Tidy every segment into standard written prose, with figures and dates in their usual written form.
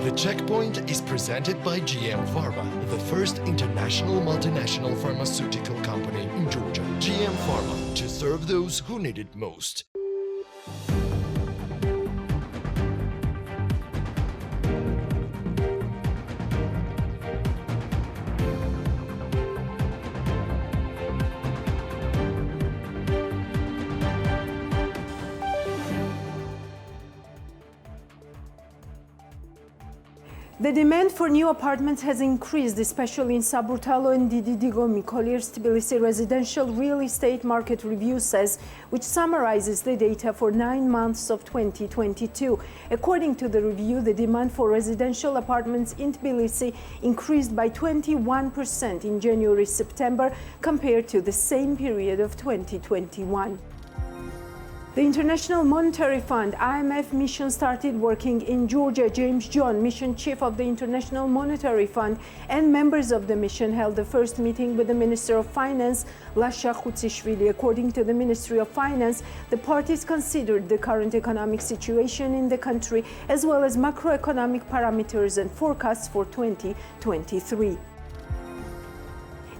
The Checkpoint is presented by GM Pharma, the first international multinational pharmaceutical company in Georgia. GM Pharma, to serve those who need it most. The demand for new apartments has increased, especially in Saburtalo and Didigomi. Collier's Tbilisi Residential Real Estate Market Review says, which summarizes the data for 9 months of 2022. According to the review, the demand for residential apartments in Tbilisi increased by 21% in January-September compared to the same period of 2021. The International Monetary Fund IMF mission started working in Georgia. James John, mission chief of the International Monetary Fund, and members of the mission held the first meeting with the Minister of Finance, Lasha Khutsishvili. According to the Ministry of Finance, the parties considered the current economic situation in the country as well as macroeconomic parameters and forecasts for 2023.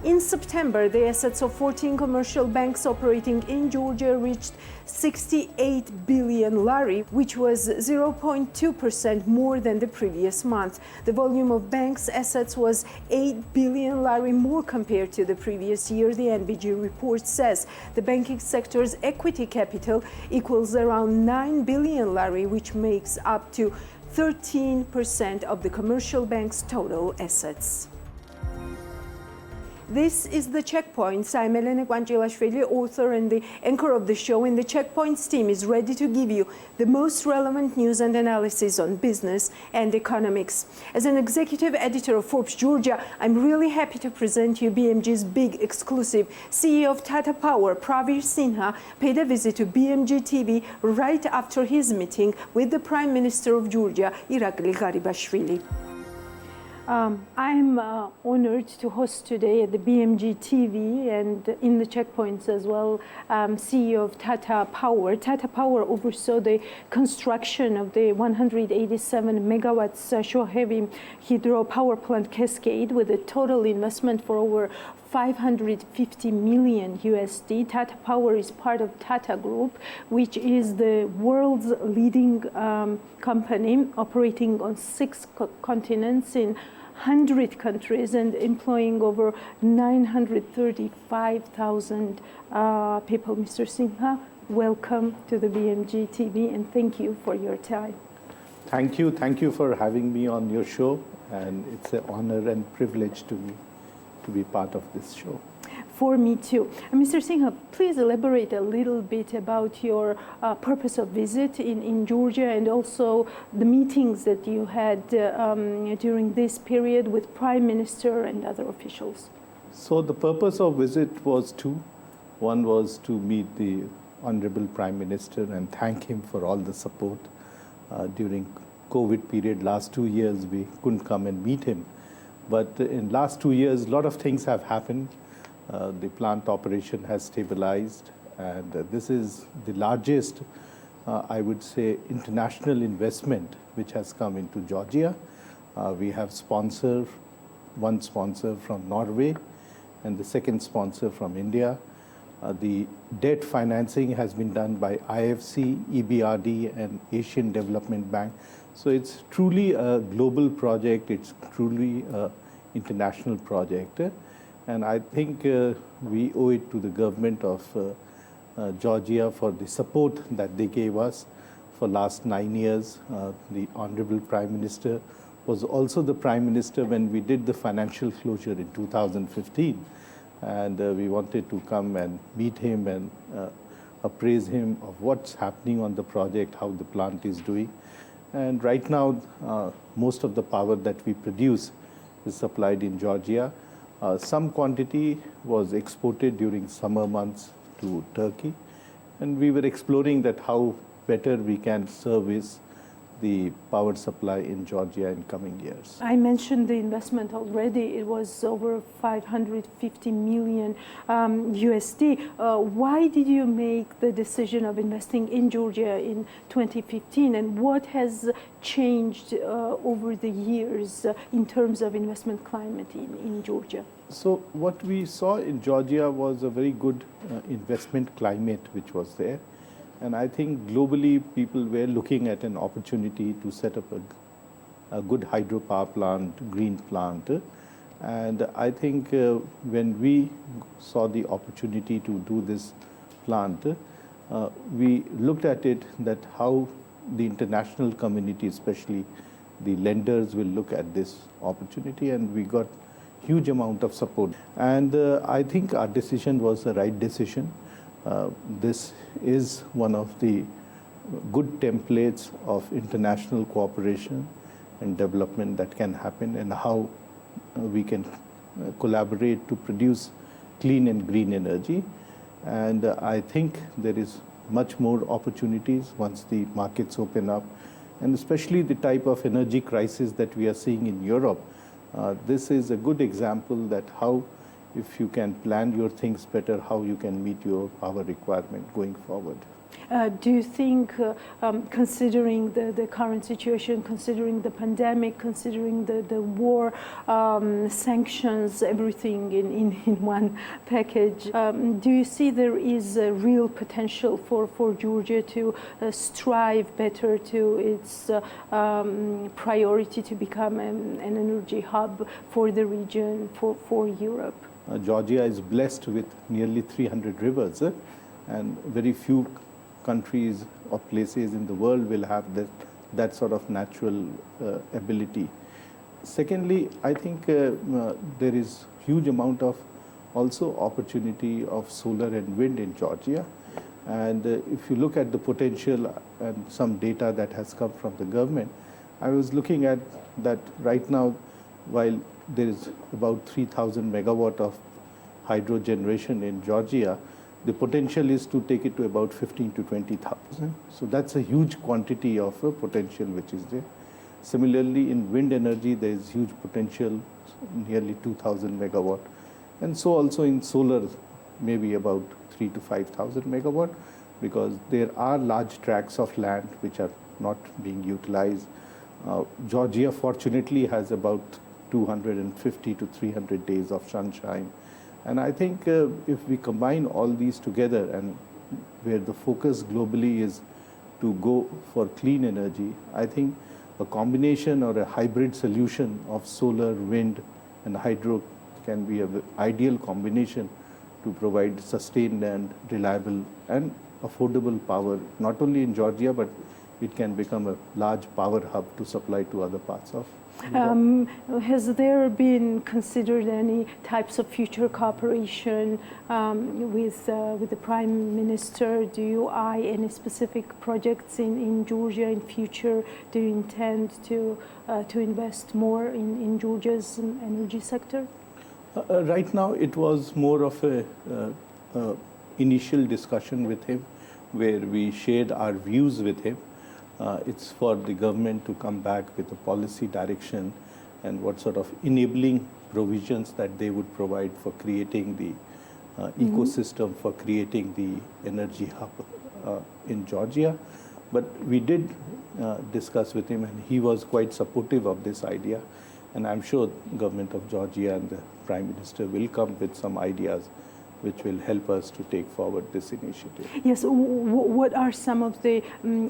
In September, the assets of 14 commercial banks operating in Georgia reached 68 billion lari, which was 0.2% more than the previous month. The volume of banks' assets was 8 billion lari more compared to the previous year, the NBG report says. The banking sector's equity capital equals around 9 billion lari, which makes up to 13% of the commercial bank's total assets. This is The Checkpoints. I'm Elena Guanchilashvili, author and the anchor of the show, and the Checkpoints team is ready to give you the most relevant news and analysis on business and economics. As an executive editor of Forbes Georgia, I'm really happy to present you BMG's big exclusive. CEO of Tata Power, Praveer Sinha, paid a visit to BMG TV right after his meeting with the Prime Minister of Georgia, Irakli Garibashvili. I'm honored to host today at the BMG TV and in the Checkpoints as well, CEO of Tata Power. Tata Power oversaw the construction of the 187 megawatts Shohevi hydropower plant Cascade with a total investment for over 550 million USD. Tata Power is part of Tata Group, which is the world's leading company operating on 6 continents in 100 countries and employing over 935,000 people. Mr. Sinha, welcome to the BMG TV and thank you for your time. Thank you. Thank you for having me on your show, and it's an honor and privilege to me to be part of this show. For me too. Mr. Sinha, please elaborate a little bit about your purpose of visit in Georgia and also the meetings that you had during this period with Prime Minister and other officials. So the purpose of visit was two. One was to meet the Honorable Prime Minister and thank him for all the support during COVID period. Last 2 years we couldn't come and meet him. But in last 2 years, a lot of things have happened. The plant operation has stabilized, and this is the largest, I would say, international investment which has come into Georgia. We have one sponsor from Norway, and the second sponsor from India. The debt financing has been done by IFC, EBRD, and Asian Development Bank. So it's truly a global project. It's truly an international project. And I think we owe it to the government of Georgia for the support that they gave us for last 9 years. The Honorable Prime Minister was also the Prime Minister when we did the financial closure in 2015. And we wanted to come and meet him and appraise him of what's happening on the project, how the plant is doing. And right now, most of the power that we produce is supplied in Georgia. Some quantity was exported during summer months to Turkey. And we were exploring that how better we can service the power supply in Georgia in coming years. I mentioned the investment already. It was over 550 million USD. Why did you make the decision of investing in Georgia in 2015, and what has changed over the years in terms of investment climate in Georgia? So what we saw in Georgia was a very good investment climate which was there. And I think globally people were looking at an opportunity to set up a good hydropower plant, green plant. And I think when we saw the opportunity to do this plant, we looked at it that how the international community, especially the lenders, will look at this opportunity, and we got huge amount of support. And I think our decision was the right decision. This is one of the good templates of international cooperation and development that can happen, and how we can collaborate to produce clean and green energy. And I think there is much more opportunities once the markets open up, and especially the type of energy crisis that we are seeing in Europe. This is a good example that how, if you can plan your things better, how you can meet your power requirement going forward. Do you think, considering the current situation, considering the pandemic, considering the war, sanctions, everything in one package, do you see there is a real potential for Georgia to strive better to its priority to become an energy hub for the region, for Europe? Georgia is blessed with nearly 300 rivers, and very few countries or places in the world will have that sort of natural ability. Secondly, I think there is huge amount of also opportunity of solar and wind in Georgia. And if you look at the potential and some data that has come from the government, I was looking at that right now, while there is about 3,000 megawatt of hydro generation in Georgia, the potential is to take it to about 15 to 20,000. So that's a huge quantity of potential which is there. Similarly, in wind energy, there is huge potential, nearly 2,000 megawatt. And so also in solar, maybe about 3,000 to 5,000 megawatt, because there are large tracts of land which are not being utilized. Georgia, fortunately, has about 250 to 300 days of sunshine. And I think if we combine all these together, and where the focus globally is to go for clean energy, I think a combination or a hybrid solution of solar, wind, and hydro can be an ideal combination to provide sustained and reliable and affordable power, not only in Georgia, but it can become a large power hub to supply to other parts of has there been considered any types of future cooperation with the Prime Minister? Do you eye any specific projects in Georgia in future? Do you intend to invest more in Georgia's energy sector? Right now, it was more of a initial discussion with him, where we shared our views with him. It's for the government to come back with a policy direction and what sort of enabling provisions that they would provide for creating the ecosystem, for creating the energy hub in Georgia. But we did discuss with him, and he was quite supportive of this idea. And I'm sure the government of Georgia and the Prime Minister will come with some ideas which will help us to take forward this initiative. Yes, what are some of the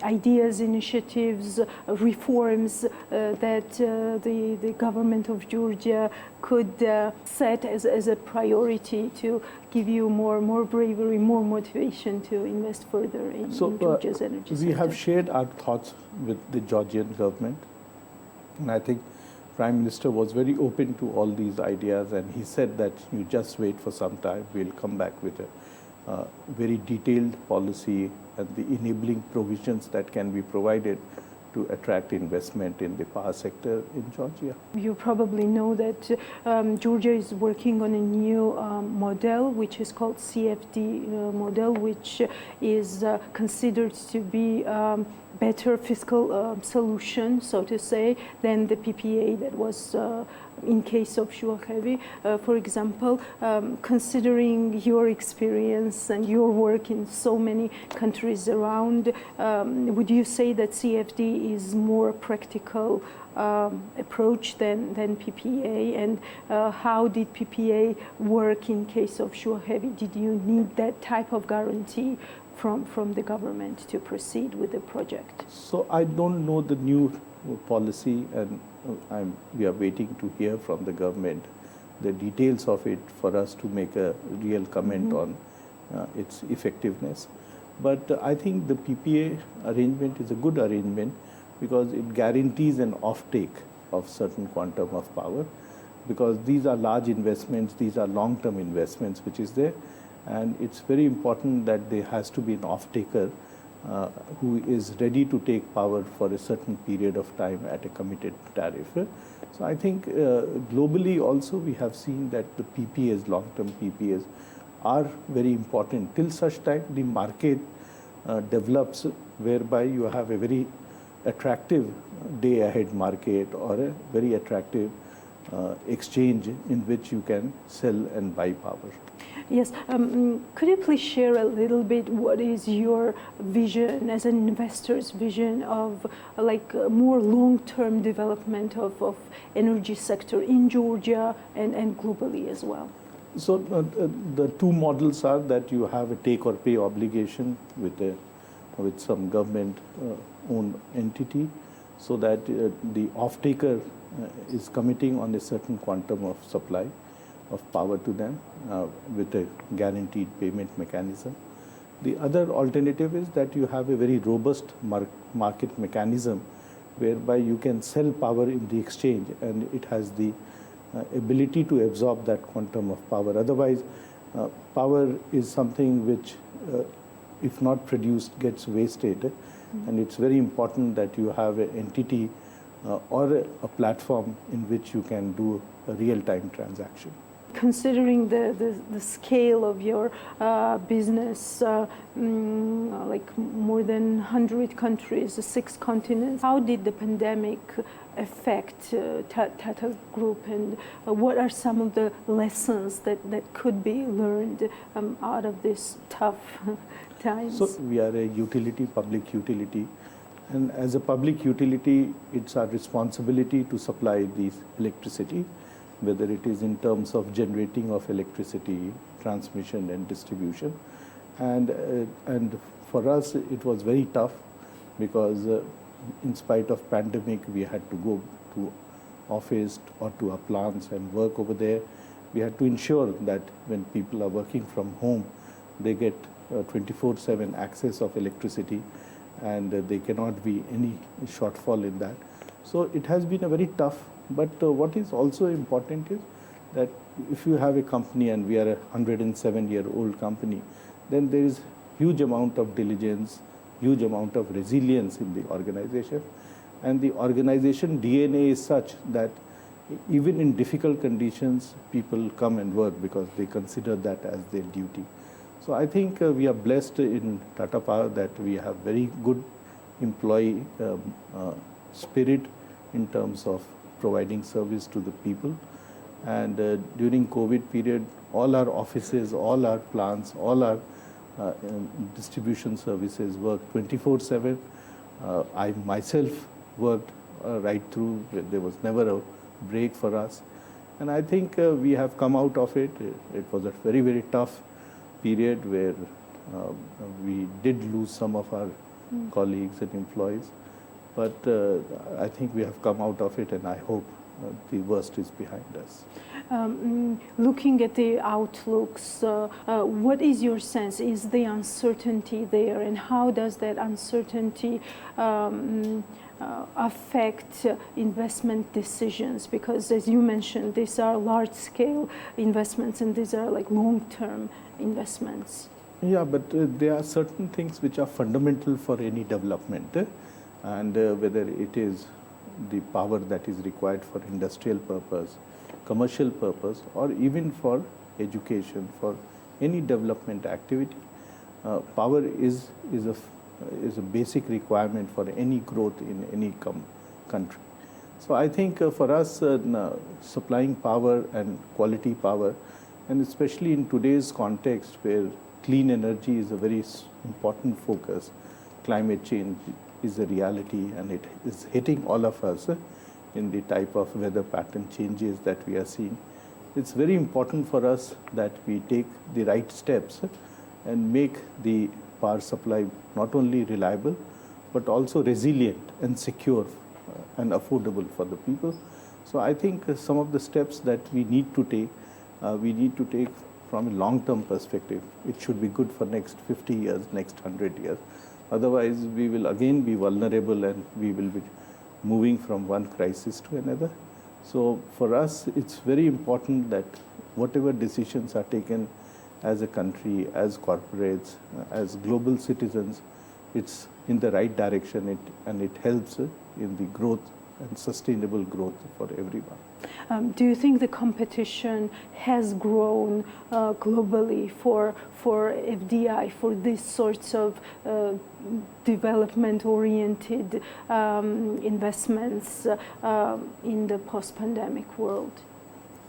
ideas, initiatives, reforms that the government of Georgia could set as a priority to give you more bravery, more motivation to invest further in Georgia's energy sector? We have shared our thoughts with the Georgian government, and I think Prime Minister was very open to all these ideas, and he said that you just wait for some time, we'll come back with a very detailed policy and the enabling provisions that can be provided to attract investment in the power sector in Georgia. You probably know that Georgia is working on a new model, which is called CFD model, which is considered to be better fiscal solution, so to say, than the PPA that was in case of Shua Heavy. For example, considering your experience and your work in so many countries around, would you say that CFD is more practical approach than PPA? And how did PPA work in case of Shua Heavy? Did you need that type of guarantee from the government to proceed with the project? So I don't know the new policy, and we are waiting to hear from the government the details of it for us to make a real comment on its effectiveness. But I think the PPA arrangement is a good arrangement because it guarantees an offtake of certain quantum of power, because these are large investments, these are long-term investments which is there, and it's very important that there has to be an off-taker who is ready to take power for a certain period of time at a committed tariff. So I think globally also we have seen that the PPAs, long-term PPAs, are very important till such time the market develops whereby you have a very attractive day-ahead market or a very attractive exchange in which you can sell and buy power. Yes, could you please share a little bit what is your vision as an investor's vision of more long-term development of energy sector in Georgia and globally as well? So the two models are that you have a take or pay obligation with some government owned entity, so that the off-taker is committing on a certain quantum of supply of power to them with a guaranteed payment mechanism. The other alternative is that you have a very robust market mechanism whereby you can sell power in the exchange and it has the ability to absorb that quantum of power. Otherwise, power is something which, if not produced, gets wasted. And it's very important that you have an entity or a platform in which you can do a real-time transaction. Considering the scale of your business, like more than 100 countries, 6 continents, how did the pandemic affect Tata Group, and what are some of the lessons that could be learned out of this tough times? So we are a utility, public utility, and as a public utility, it's our responsibility to supply this electricity, whether it is in terms of generating of electricity, transmission and distribution. And for us, it was very tough because in spite of pandemic, we had to go to office or to our plants and work over there. We had to ensure that when people are working from home, they get 24/7 access of electricity, and there cannot be any shortfall in that. So it has been a very tough. But what is also important is that if you have a company, and we are a 107-year-old company, then there is huge amount of diligence, huge amount of resilience in the organization. And the organization DNA is such that even in difficult conditions, people come and work because they consider that as their duty. So I think we are blessed in Tata Power that we have very good employee spirit in terms of providing service to the people. And during COVID period, all our offices, all our plants, all our distribution services worked 24/7. I myself worked right through. There was never a break for us. And I think we have come out of it. It was a very, very tough period where we did lose some of our colleagues and employees. But I think we have come out of it, and I hope the worst is behind us. Looking at the outlooks, what is your sense? Is the uncertainty there, and how does that uncertainty affect investment decisions? Because as you mentioned, these are large-scale investments, and these are like long-term investments. Yeah, but there are certain things which are fundamental for any development. And whether it is the power that is required for industrial purpose, commercial purpose, or even for education, for any development activity, power is a is a basic requirement for any growth in any country. So I think for us, supplying power and quality power, and especially in today's context where clean energy is a very important focus, climate change is a reality and it is hitting all of us in the type of weather pattern changes that we are seeing. It's very important for us that we take the right steps and make the power supply not only reliable, but also resilient and secure and affordable for the people. So I think some of the steps that we need to take from a long-term perspective. It should be good for next 50 years, next 100 years. Otherwise, we will again be vulnerable and we will be moving from one crisis to another. So for us, it's very important that whatever decisions are taken as a country, as corporates, as global citizens, it's in the right direction and it helps in the growth and sustainable growth for everyone. Do you think the competition has grown globally for FDI, for these sorts of development-oriented investments in the post-pandemic world?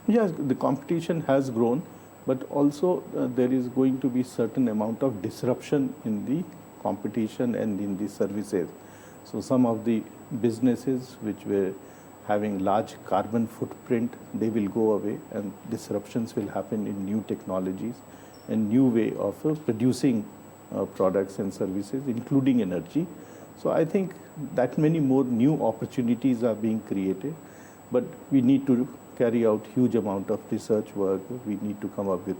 Yes, the competition has grown, but also there is going to be certain amount of disruption in the competition and in the services. So some of the businesses which were having large carbon footprint, they will go away and disruptions will happen in new technologies and new way of producing products and services, including energy. So I think that many more new opportunities are being created, but we need to carry out huge amount of research work. We need to come up with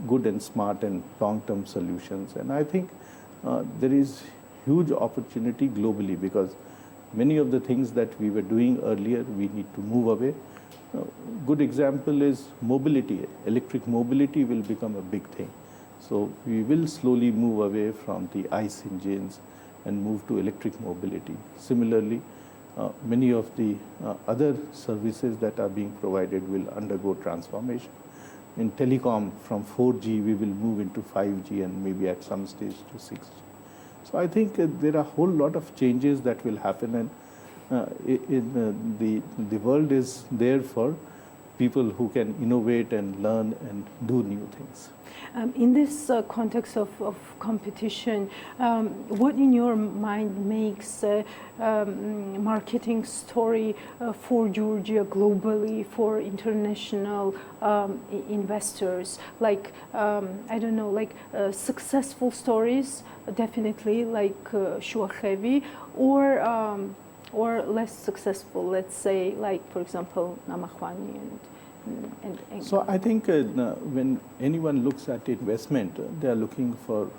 good and smart and long-term solutions. And I think there is huge opportunity globally because many of the things that we were doing earlier, we need to move away. Good example is mobility. Electric mobility will become a big thing. So we will slowly move away from the ICE engines and move to electric mobility. Similarly, many of the other services that are being provided will undergo transformation. In telecom, from 4G, we will move into 5G and maybe at some stage to 6G. So I think there are a whole lot of changes that will happen, and the world is there for people who can innovate and learn and do new things. In this context of competition, what in your mind makes a marketing story for Georgia globally, for international investors? Like, I don't know, like successful stories, definitely, like Shuachevi, or less successful, let's say, like, for example, Namajuani and so I think when anyone looks at investment, they are looking for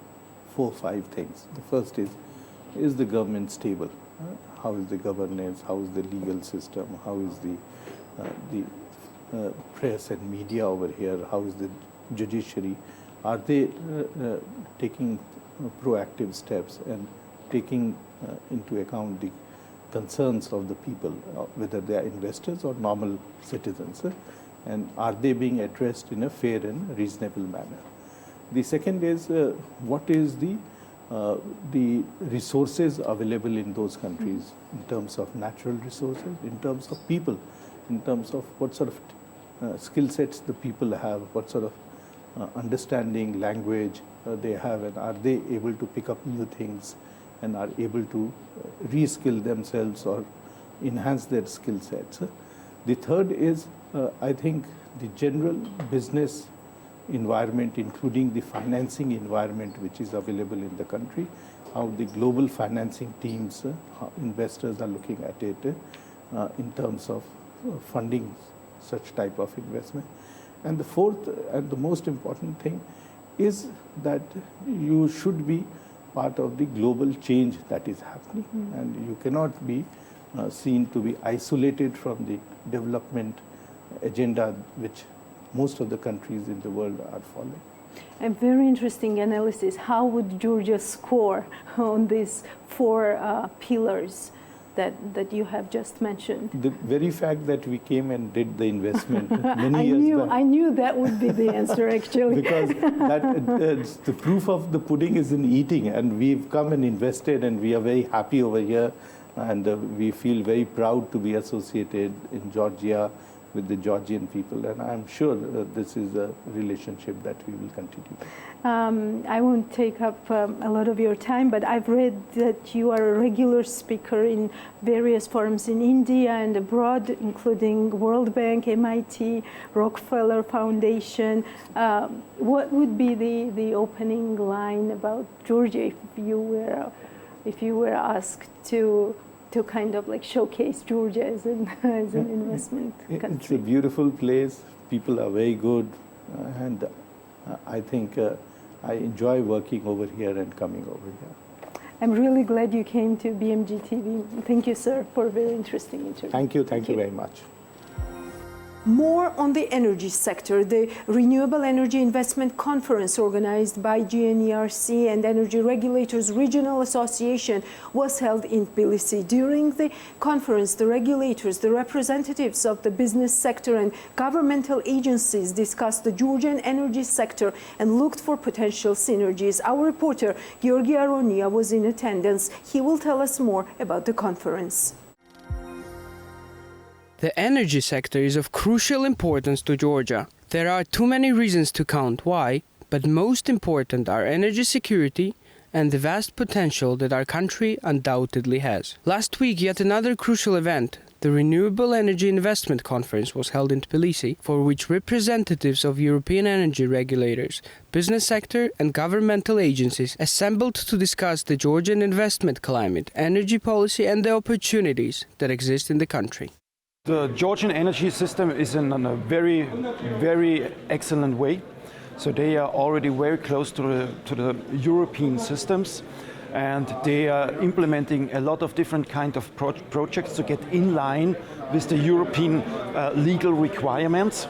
4 or 5 things. The first is the government stable? How is the governance? How is the legal system? How is the press and media over here? How is the judiciary? Are they taking proactive steps and taking into account the concerns of the people, whether they are investors or normal citizens? And are they being addressed in a fair and reasonable manner? The second is what is the resources available in those countries in terms of natural resources, in terms of people, in terms of what sort of skill sets the people have, what sort of understanding, language they have, and are they able to pick up new things and are able to reskill themselves or enhance their skill sets. The third is, I think, the general business environment, including the financing environment which is available in the country, how the global financing teams, how investors are looking at it in terms of funding such type of investment. And the fourth and the most important thing is that you should be part of the global change that is happening, and you cannot be seen to be isolated from the development agenda which most of the countries in the world are following. A very interesting analysis. How would Georgia score on these 4 pillars? that you have just mentioned? The very fact that we came and did the investment many years back. I knew that would be the answer, actually. Because the proof of the pudding is in eating, and we've come and invested, and we are very happy over here, and we feel very proud to be associated in Georgia with the Georgian people, and I'm sure this is a relationship that we will continue. I won't take up a lot of your time, but I've read that you are a regular speaker in various forums in India and abroad, including World Bank, MIT, Rockefeller Foundation. What would be the opening line about Georgia if you were asked to kind of like showcase Georgia as an investment country? It's a beautiful place. People are very good, and I think I enjoy working over here and coming over here. I'm really glad you came to BMG TV. Thank you, sir, for a very interesting interview. Thank you very much. More on the energy sector. The Renewable Energy Investment Conference organized by GNERC and Energy Regulators Regional Association was held in Tbilisi. During the conference, the regulators, the representatives of the business sector and governmental agencies discussed the Georgian energy sector and looked for potential synergies. Our reporter, Georgi Aronia, was in attendance. He will tell us more about the conference. The energy sector is of crucial importance to Georgia. There are too many reasons to count why, but most important are energy security and the vast potential that our country undoubtedly has. Last week, yet another crucial event, the Renewable Energy Investment Conference, was held in Tbilisi, for which representatives of European energy regulators, business sector and governmental agencies assembled to discuss the Georgian investment climate, energy policy and the opportunities that exist in the country. The Georgian energy system is in a very, very excellent way. So they are already very close to the European systems, and they are implementing a lot of different kind of projects to get in line with the European legal requirements.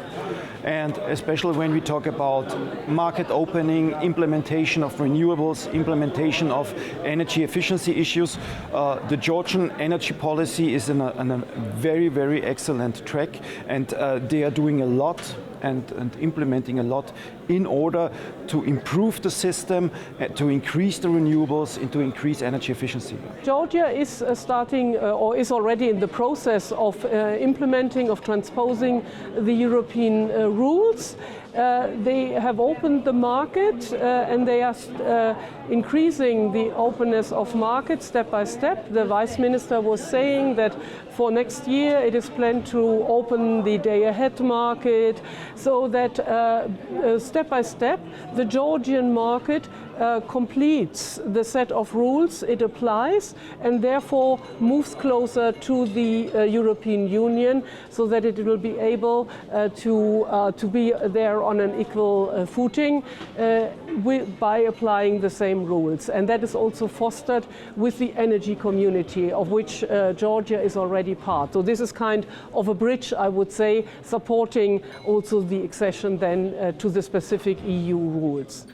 And especially when we talk about market opening, implementation of renewables, implementation of energy efficiency issues, the Georgian energy policy is in a very, very excellent track, and they are doing a lot and implementing a lot in order to improve the system, to increase the renewables, and to increase energy efficiency. Georgia is starting or is already in the process of implementing, of transposing the European rules. They have opened the market and they are increasing the openness of market step by step. The Vice Minister was saying that for next year it is planned to open the day-ahead market, so that step by step the Georgian market completes the set of rules it applies and therefore moves closer to the European Union, so that it will be able to be there on an equal footing by applying the same rules. And that is also fostered with the energy community, of which Georgia is already part. So this is kind of a bridge, I would say, supporting also the accession then to the specific EU rules.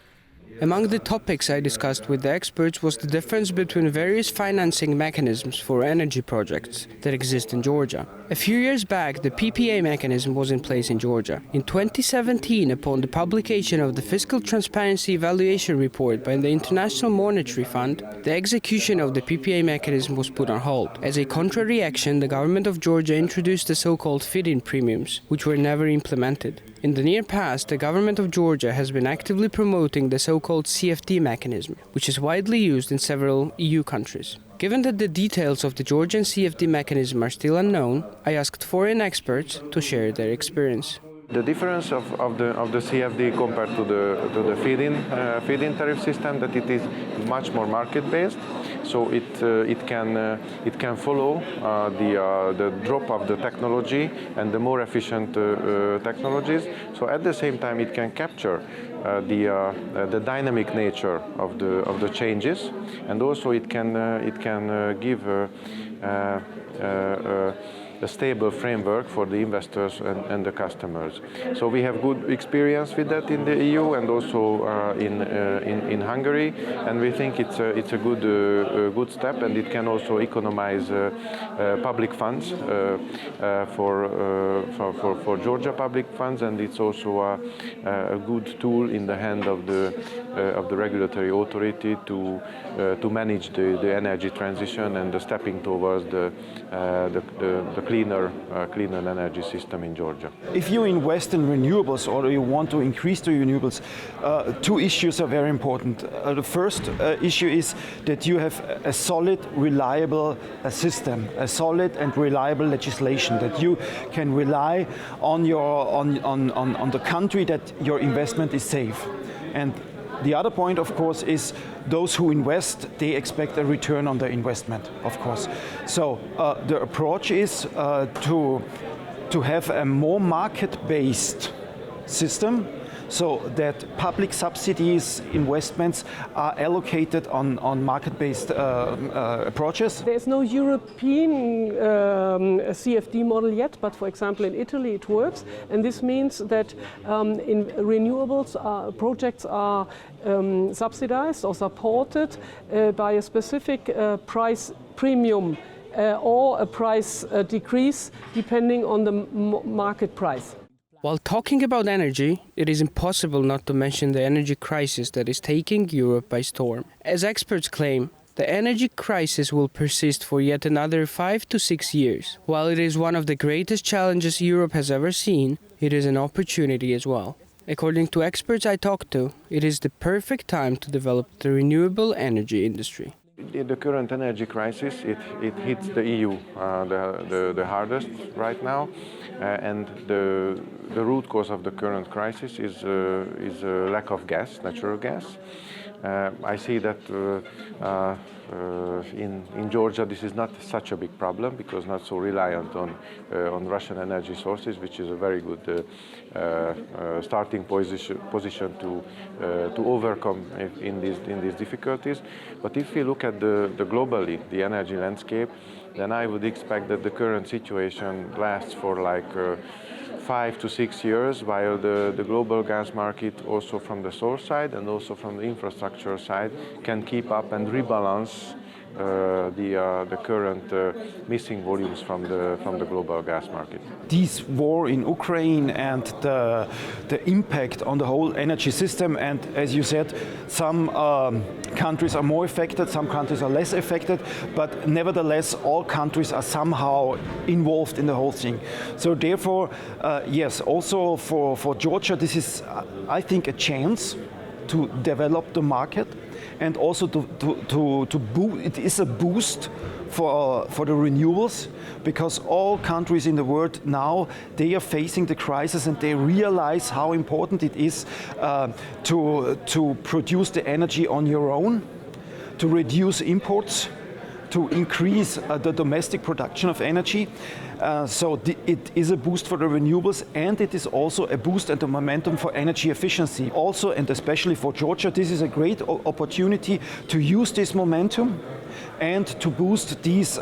Among the topics I discussed with the experts was the difference between various financing mechanisms for energy projects that exist in Georgia. A few years back, the PPA mechanism was in place in Georgia. In 2017, upon the publication of the Fiscal Transparency Evaluation Report by the International Monetary Fund, the execution of the PPA mechanism was put on hold. As a contra-reaction, the government of Georgia introduced the so-called feed-in premiums, which were never implemented. In the near past, the government of Georgia has been actively promoting the so-called CFD mechanism, which is widely used in several EU countries. Given that the details of the Georgian CFD mechanism are still unknown, I asked foreign experts to share their experience. The difference of the CFD compared to the feed-in tariff system, that it is much more market-based, so it can follow the drop of the technology and the more efficient technologies. So at the same time, it can capture the dynamic nature of the changes, and also it can give a stable framework for the investors and the customers. So we have good experience with that in the EU and also in Hungary, and we think it's a good step, and it can also economize public funds for Georgia public funds, and it's also a good tool in the hand of the regulatory authority to manage the energy transition and the stepping towards the cleaner energy system in Georgia. If you invest in renewables or you want to increase the renewables, two issues are very important. The first issue is that you have a solid, reliable system, a solid and reliable legislation, that you can rely on the country that your investment is safe. And the other point, of course, is those who invest, they expect a return on their investment, of course. So the approach is to have a more market-based system, so that public subsidies, investments are allocated on market-based approaches. There's no European CFD model yet, but for example in Italy it works, and this means that in renewables projects are subsidized or supported by a specific price premium or a price decrease depending on the market price. While talking about energy, it is impossible not to mention the energy crisis that is taking Europe by storm. As experts claim, the energy crisis will persist for yet another 5 to 6 years. While it is one of the greatest challenges Europe has ever seen, it is an opportunity as well. According to experts I talked to, it is the perfect time to develop the renewable energy industry. The current energy crisis, it hits the EU the hardest right now, and the root cause of the current crisis is a lack of gas, natural gas. I see that in Georgia this is not such a big problem because not so reliant on Russian energy sources, which is a very good starting position to overcome in these difficulties. But if we look at the globally the energy landscape, then I would expect that the current situation lasts for like 5 to 6 years, while the global gas market, also from the source side and also from the infrastructure side, can keep up and rebalance the current missing volumes from the global gas market. This war in Ukraine and the impact on the whole energy system, and as you said, some countries are more affected, some countries are less affected, but nevertheless all countries are somehow involved in the whole thing. So therefore, yes, also for Georgia, this is, I think, a chance to develop the market, and also it is a boost for the renewables, because all countries in the world now, they are facing the crisis and they realize how important it is to produce the energy on your own, to reduce imports, to increase the domestic production of energy. So it is a boost for the renewables, and it is also a boost and a momentum for energy efficiency. Also, and especially for Georgia, this is a great opportunity to use this momentum and to boost these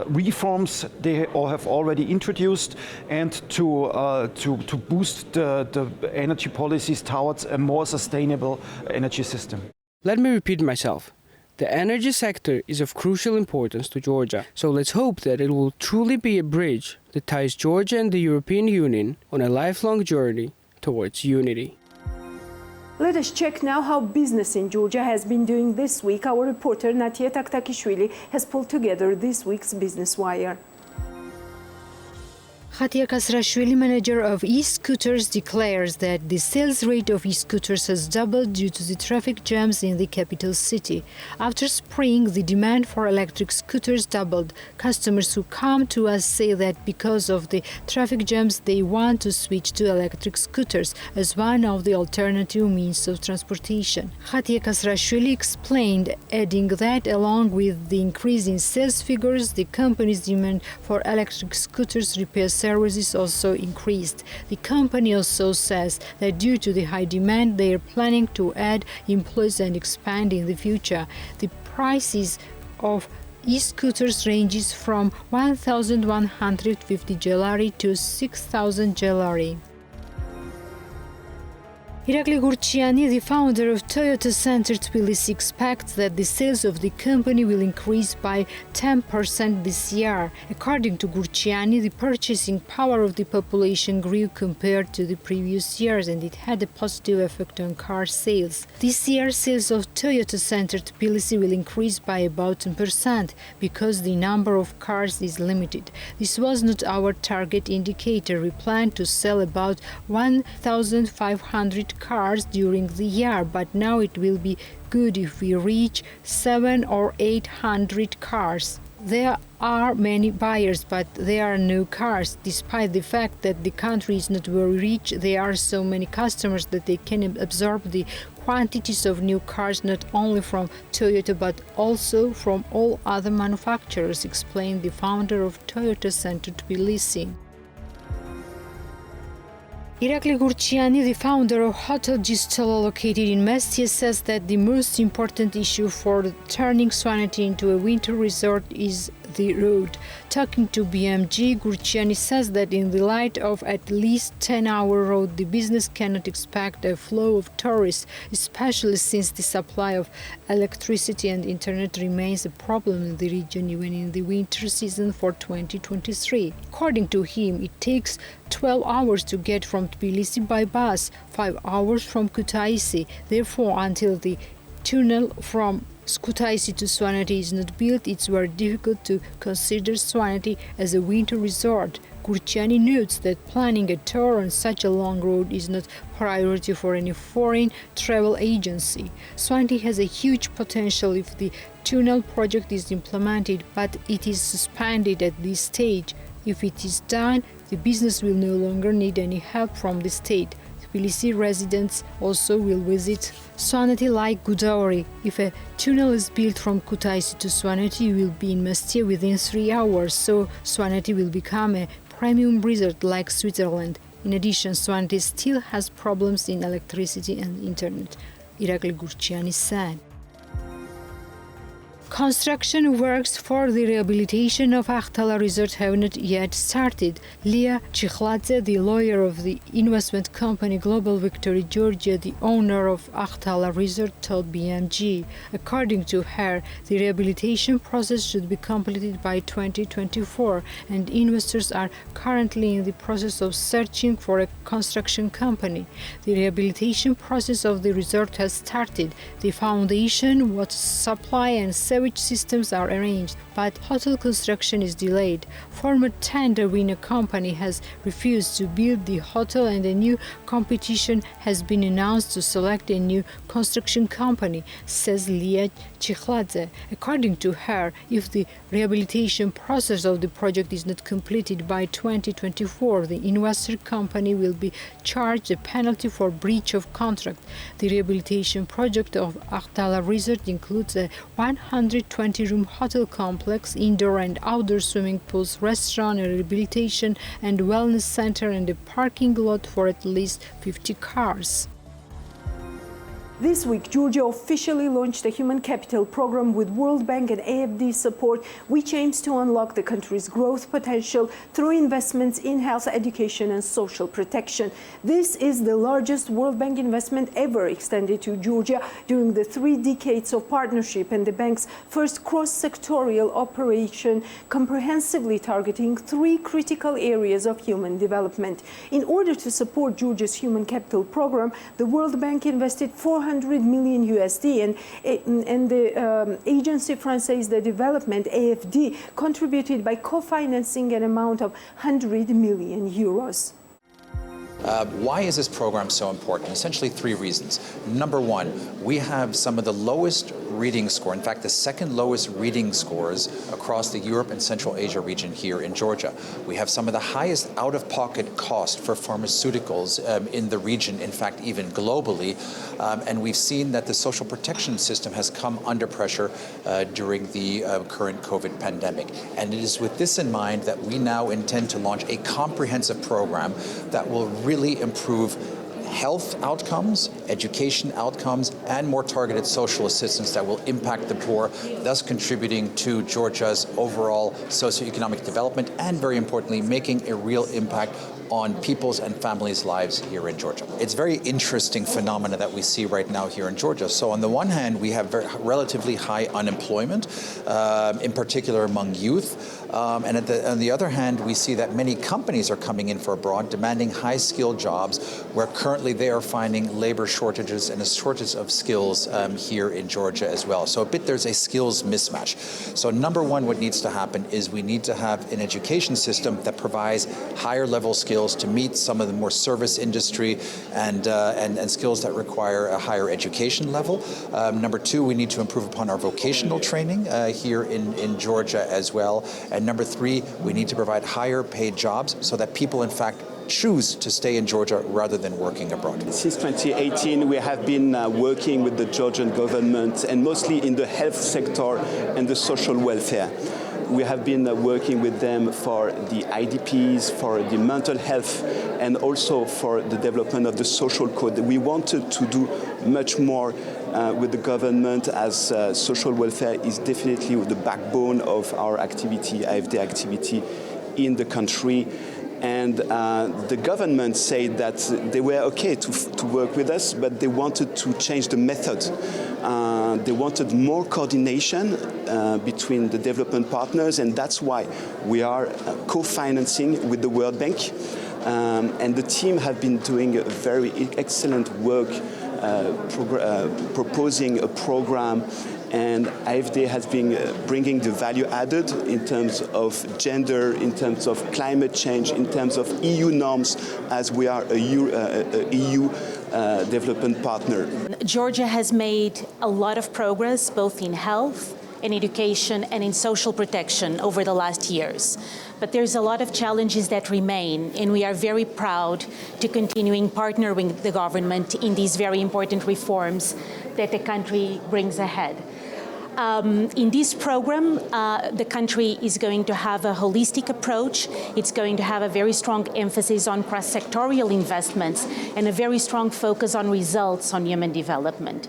reforms they all have already introduced, and to boost the energy policies towards a more sustainable energy system. Let me repeat myself. The energy sector is of crucial importance to Georgia, so let's hope that it will truly be a bridge that ties Georgia and the European Union on a lifelong journey towards unity. Let us check now how business in Georgia has been doing this week. Our reporter Natia Taktakishvili has pulled together this week's Business Wire. Khatia Kasrashvili, manager of e-scooters, declares that the sales rate of e-scooters has doubled due to the traffic jams in the capital city. After spring, the demand for electric scooters doubled. Customers who come to us say that because of the traffic jams, they want to switch to electric scooters as one of the alternative means of transportation. Khatia Kasrashvili explained, adding that along with the increase in sales figures, the company's demand for electric scooters repair services also increased. The company also says that due to the high demand, they are planning to add employees and expand in the future. The prices of e-scooters ranges from 1,150 gelari to 6,000 gelari. Irakli Gurchiani, the founder of Toyota Center Tbilisi, expects that the sales of the company will increase by 10% this year. According to Gurchiani, the purchasing power of the population grew compared to the previous years, and it had a positive effect on car sales. This year, sales of Toyota Center Tbilisi will increase by about 10% because the number of cars is limited. This was not our target indicator. We plan to sell about 1,500 cars during the year, but now it will be good if we reach 700 or 800 cars. There are many buyers, but there are no cars. Despite the fact that the country is not very rich, there are so many customers that they can absorb the quantities of new cars not only from Toyota but also from all other manufacturers, explained the founder of Toyota Center Tbilisi. Irakli Gurchiani, the founder of Hotel Gistola located in Mestia, says that the most important issue for turning Svaneti into a winter resort is the road. Talking to BMG, Gurchiani says that in the light of at least 10-hour road, the business cannot expect a flow of tourists, especially since the supply of electricity and internet remains a problem in the region even in the winter season for 2023. According to him, it takes 12 hours to get from Tbilisi by bus, 5 hours from Kutaisi. Therefore, until the tunnel from Kutaisi to Svaneti is not built, it's very difficult to consider Svaneti as a winter resort. Gurchiani notes that planning a tour on such a long road is not priority for any foreign travel agency. Svaneti has a huge potential if the tunnel project is implemented, but it is suspended at this stage. If it is done, the business will no longer need any help from the state. Tbilisi residents also will visit Svaneti like Godavari. If a tunnel is built from Kutaisi to Svaneti, you will be in Mestia within 3 hours, so Svaneti will become a premium resort like Switzerland. In addition, Svaneti still has problems in electricity and internet, Irakli Gurchiani said. Construction works for the rehabilitation of Akhtala Resort have not yet started. Lia Chikhladze, the lawyer of the investment company Global Victory Georgia, the owner of Akhtala Resort, told BMG. According to her, the rehabilitation process should be completed by 2024, and investors are currently in the process of searching for a construction company. The rehabilitation process of the resort has started. The foundation, water supply and sewage systems are arranged, but hotel construction is delayed. Former tender winner company has refused to build the hotel, and a new competition has been announced to select a new construction company, says Lia Chikhladze. According to her, if the rehabilitation process of the project is not completed by 2024, the investor company will be charged a penalty for breach of contract. The rehabilitation project of Akhtala Resort includes a 120-room hotel complex, indoor and outdoor swimming pools, restaurant, a rehabilitation and wellness center, and a parking lot for at least 50 cars. This week, Georgia officially launched a human capital program with World Bank and AFD support, which aims to unlock the country's growth potential through investments in health, education, and social protection. This is the largest World Bank investment ever extended to Georgia during the 3 decades of partnership, and the bank's first cross-sectorial operation comprehensively targeting 3 critical areas of human development. In order to support Georgia's human capital program, the World Bank invested $400 million USD, and the Agency Française de Développement, AFD, contributed by co-financing an amount of 100 million euros. Why is this program so important? Essentially 3 reasons. Number 1, we have some of the lowest reading score, in fact the second lowest reading scores across the Europe and Central Asia region here in Georgia. We have some of the highest out-of-pocket cost for pharmaceuticals in the region, in fact even globally, and we've seen that the social protection system has come under pressure during the current COVID pandemic. And it is with this in mind that we now intend to launch a comprehensive program that will really improve health outcomes, education outcomes, and more targeted social assistance that will impact the poor, thus contributing to Georgia's overall socioeconomic development and, very importantly, making a real impact on people's and families' lives here in Georgia. It's a very interesting phenomena that we see right now here in Georgia. So on the one hand, we have relatively high unemployment, in particular among youth. And on the other hand, we see that many companies are coming in from abroad, demanding high-skilled jobs, where currently they are finding labor shortages and a shortage of skills here in Georgia as well. So there's a skills mismatch. So number one, what needs to happen is we need to have an education system that provides higher-level skills to meet some of the more service industry and skills that require a higher education level. Number two, we need to improve upon our vocational training here in Georgia as well. And number three, we need to provide higher paid jobs so that people, in fact, choose to stay in Georgia rather than working abroad. Since 2018, we have been working with the Georgian government, and mostly in the health sector and the social welfare. We have been working with them for the IDPs, for the mental health, and also for the development of the social code. We wanted to do much more with the government, as social welfare is definitely the backbone of our activity, AFD activity in the country. And the government said that they were okay to work with us, but they wanted to change the method. They wanted more coordination between the development partners, and that's why we are co-financing with the World Bank. And the team have been doing a very excellent work proposing a program, and AFD has been bringing the value added in terms of gender, in terms of climate change, in terms of EU norms, as we are a EU development partner. Georgia has made a lot of progress both in health, in education, and in social protection over the last years. But there's a lot of challenges that remain, and we are very proud to continuing partnering with the government in these very important reforms that the country brings ahead. In this program, the country is going to have a holistic approach. It's going to have a very strong emphasis on cross-sectorial investments and a very strong focus on results on human development.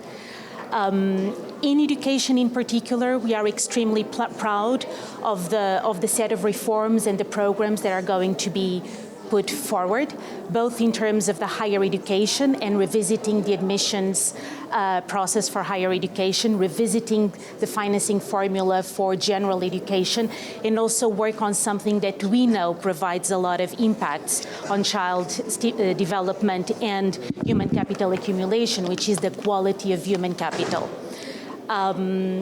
In education in particular, we are extremely proud of the set of reforms and the programs that are going to be put forward, both in terms of the higher education and revisiting the admissions process for higher education, revisiting the financing formula for general education, and also work on something that we know provides a lot of impacts on child development and human capital accumulation, which is the quality of human capital.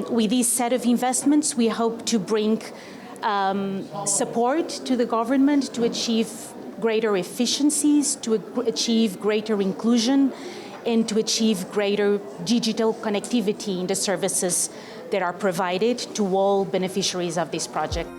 With this set of investments, we hope to bring support to the government to achieve greater efficiencies, to achieve greater inclusion, and to achieve greater digital connectivity in the services that are provided to all beneficiaries of this project.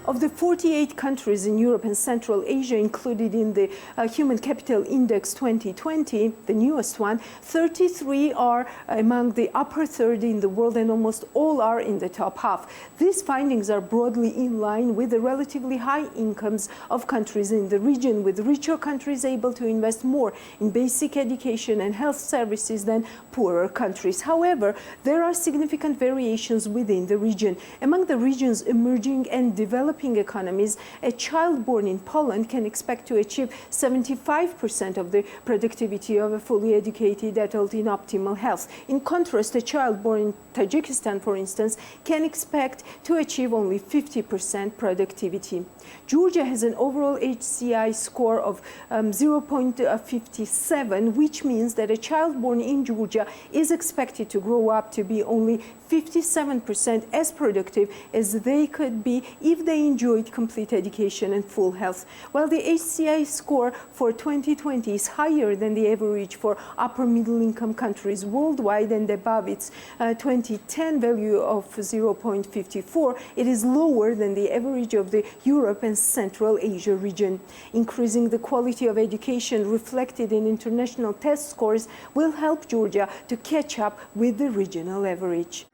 Of the 48 countries in Europe and Central Asia included in the Human Capital Index 2020, the newest one, 33 are among the upper third in the world, and almost all are in the top half. These findings are broadly in line with the relatively high incomes of countries in the region, with richer countries able to invest more in basic education and health services than poorer countries. However, there are significant variations within the region. Among the region's emerging and developing economies, a child born in Poland can expect to achieve 75% of the productivity of a fully educated adult in optimal health. In contrast, a child born in Tajikistan, for instance, can expect to achieve only 50% productivity. Georgia has an overall HCI score of 0.57, which means that a child born in Georgia is expected to grow up to be only 57% as productive as they could be if they enjoyed complete education and full health. While the HCI score for 2020 is higher than the average for upper middle income countries worldwide and above its 2010 value of 0.54, it is lower than the average of the Europe and Central Asia region. Increasing the quality of education reflected in international test scores will help Georgia to catch up with the regional average.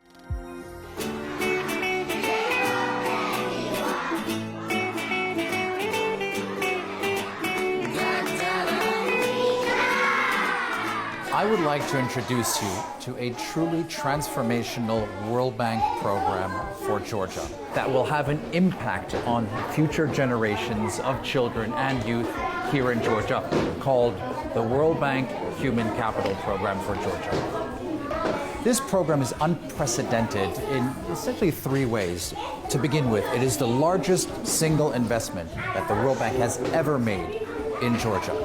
I would like to introduce you to a truly transformational World Bank program for Georgia that will have an impact on future generations of children and youth here in Georgia, called the World Bank Human Capital Program for Georgia. This program is unprecedented in essentially three ways. To begin with, it is the largest single investment that the World Bank has ever made in Georgia.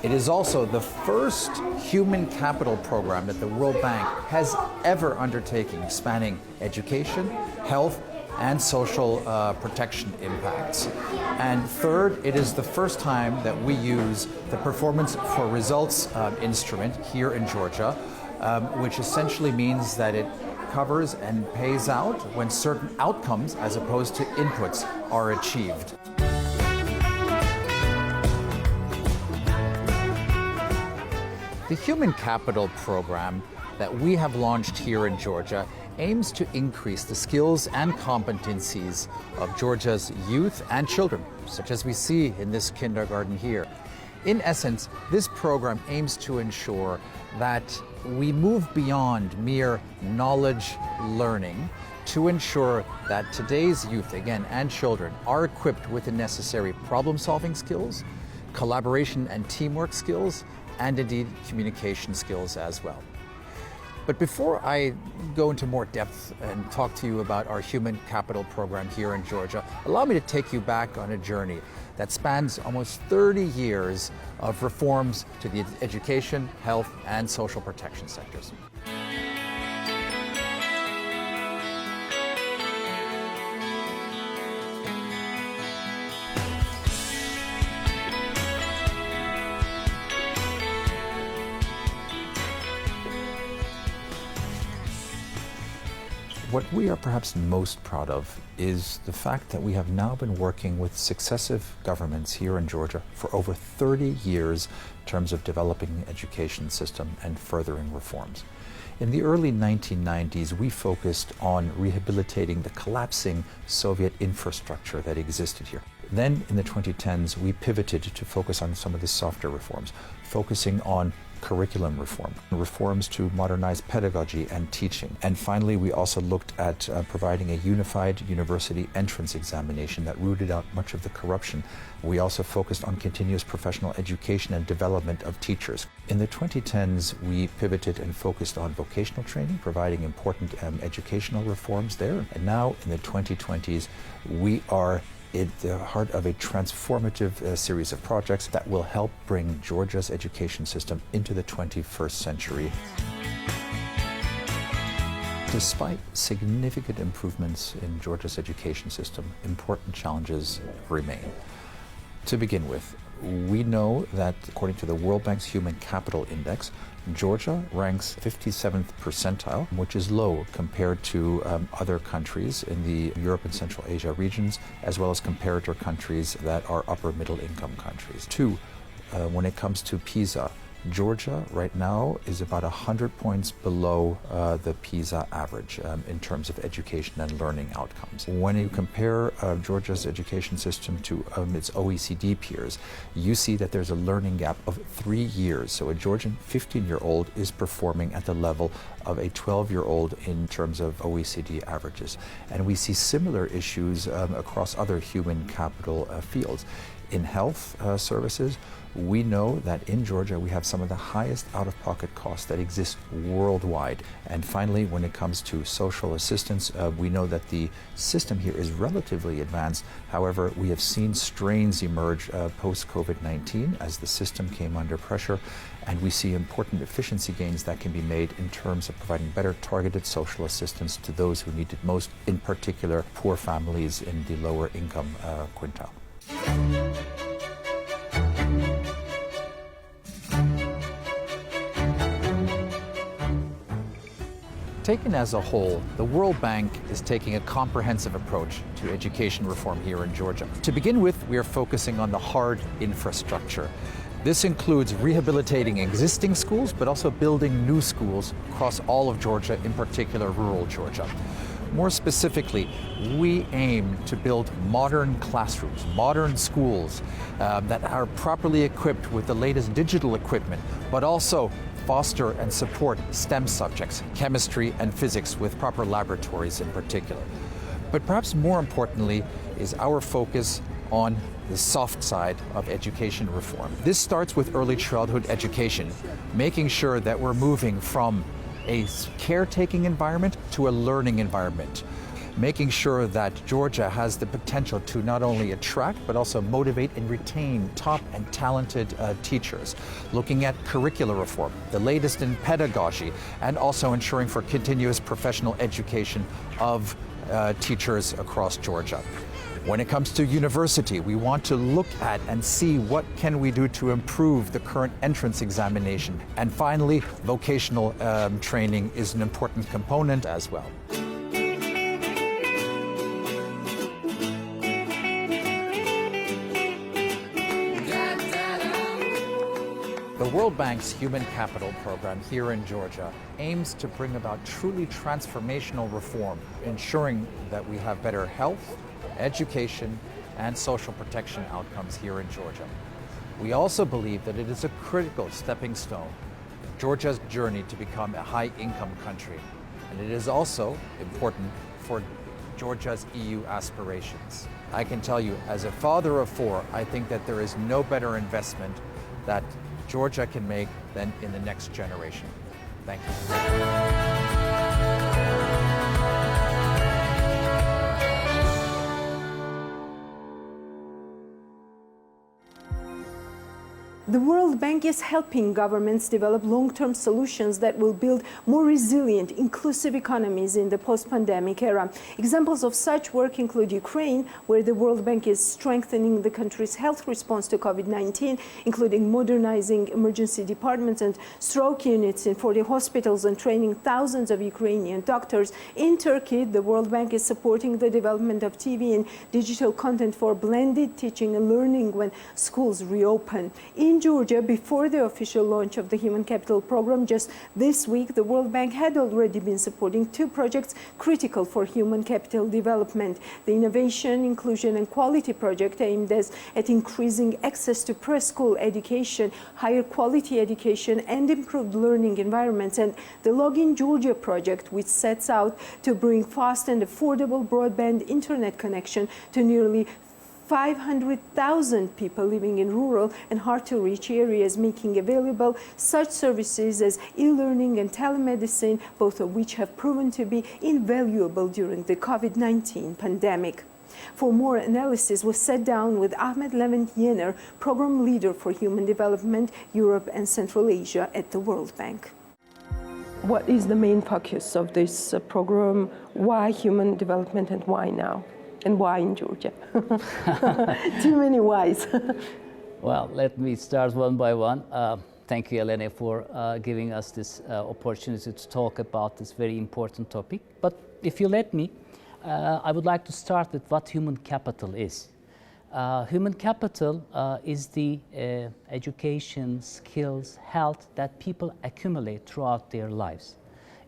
It is also the first human capital program that the World Bank has ever undertaken, spanning education, health, and social protection impacts. And third, it is the first time that we use the Performance for Results instrument here in Georgia, which essentially means that it covers and pays out when certain outcomes, as opposed to inputs, are achieved. The Human Capital Program that we have launched here in Georgia aims to increase the skills and competencies of Georgia's youth and children, such as we see in this kindergarten here. In essence, this program aims to ensure that we move beyond mere knowledge learning to ensure that today's youth, again, and children are equipped with the necessary problem-solving skills, collaboration and teamwork skills, and indeed communication skills as well. But before I go into more depth and talk to you about our Human Capital Program here in Georgia, allow me to take you back on a journey that spans almost 30 years of reforms to the education, health, and social protection sectors. What we are perhaps most proud of is the fact that we have now been working with successive governments here in Georgia for over 30 years in terms of developing the education system and furthering reforms. In the early 1990s, we focused on rehabilitating the collapsing Soviet infrastructure that existed here. Then in the 2010s, we pivoted to focus on some of the softer reforms, focusing on curriculum reforms to modernize pedagogy and teaching. And finally, we also looked at providing a unified university entrance examination that rooted out much of the corruption. We also focused on continuous professional education and development of teachers. In the 2010s, we pivoted and focused on vocational training, providing important educational reforms there. And now in the 2020s, we are at the heart of a transformative series of projects that will help bring Georgia's education system into the 21st century. Despite significant improvements in Georgia's education system, important challenges remain. To begin with, we know that according to the World Bank's Human Capital Index, Georgia ranks 57th percentile, which is low compared to other countries in the Europe and Central Asia regions, as well as comparator countries that are upper middle income countries. Two, when it comes to PISA, Georgia right now is about 100 points below the PISA average in terms of education and learning outcomes. When you compare Georgia's education system to its OECD peers, you see that there's a learning gap of 3 years. So a Georgian 15-year-old is performing at the level of a 12-year-old in terms of OECD averages. And we see similar issues across other human capital fields. In health services, we know that in Georgia we have some of the highest out-of-pocket costs that exist worldwide. And finally, when it comes to social assistance, we know that the system here is relatively advanced. However, we have seen strains emerge post-COVID-19 as the system came under pressure, and we see important efficiency gains that can be made in terms of providing better targeted social assistance to those who need it most, in particular poor families in the lower income quintile. Taken as a whole, the World Bank is taking a comprehensive approach to education reform here in Georgia. To begin with, we are focusing on the hard infrastructure. This includes rehabilitating existing schools, but also building new schools across all of Georgia, in particular rural Georgia. More specifically, we aim to build modern classrooms, modern schools that are properly equipped with the latest digital equipment, but also foster and support STEM subjects, chemistry and physics, with proper laboratories in particular. But perhaps more importantly is our focus on the soft side of education reform. This starts with early childhood education, making sure that we're moving from a caretaking environment to a learning environment, making sure that Georgia has the potential to not only attract but also motivate and retain top and talented teachers, looking at curricular reform, the latest in pedagogy, and also ensuring for continuous professional education of teachers across Georgia. When it comes to university, we want to look at and see what can we do to improve the current entrance examination. And finally, vocational training is an important component as well. The World Bank's Human Capital Program here in Georgia aims to bring about truly transformational reform, ensuring that we have better health, education, and social protection outcomes here in Georgia. We also believe that it is a critical stepping stone in Georgia's journey to become a high-income country, and it is also important for Georgia's EU aspirations. I can tell you, as a father of four, I think that there is no better investment that Georgia can make than in the next generation. Thank you. The World Bank is helping governments develop long-term solutions that will build more resilient, inclusive economies in the post-pandemic era. Examples of such work include Ukraine, where the World Bank is strengthening the country's health response to COVID-19, including modernizing emergency departments and stroke units in 40 hospitals and training thousands of Ukrainian doctors. In Turkey, the World Bank is supporting the development of TV and digital content for blended teaching and learning when schools reopen. In Georgia, before the official launch of the Human Capital Program just this week, the World Bank had already been supporting two projects critical for human capital development. The Innovation, Inclusion and Quality project aimed at increasing access to preschool education, higher quality education and improved learning environments, and the Login Georgia project, which sets out to bring fast and affordable broadband internet connection to nearly 500,000 people living in rural and hard-to-reach areas, making available such services as e-learning and telemedicine, both of which have proven to be invaluable during the COVID-19 pandemic. For more analysis, we sat down with Ahmet Levent Yener, Program Leader for Human Development, Europe and Central Asia at the World Bank. What is the main focus of this program? Why human development and why now? And why in Georgia? Too many whys. Well, let me start one by one. Thank you, Elena, for giving us this opportunity to talk about this very important topic. But if you let me, I would like to start with what human capital is. Human capital is the education, skills, health that people accumulate throughout their lives.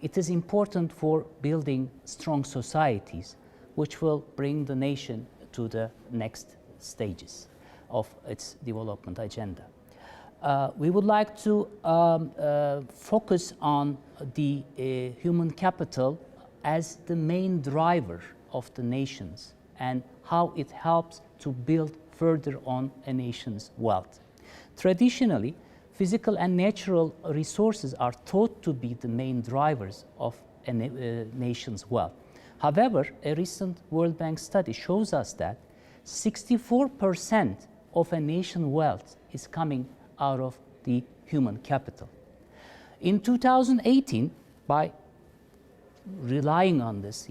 It is important for building strong societies, which will bring the nation to the next stages of its development agenda. We would like to focus on the human capital as the main driver of the nations and how it helps to build further on a nation's wealth. Traditionally, physical and natural resources are thought to be the main drivers of a nation's wealth. However, a recent World Bank study shows us that 64% of a nation's wealth is coming out of the human capital. In 2018, by relying on this,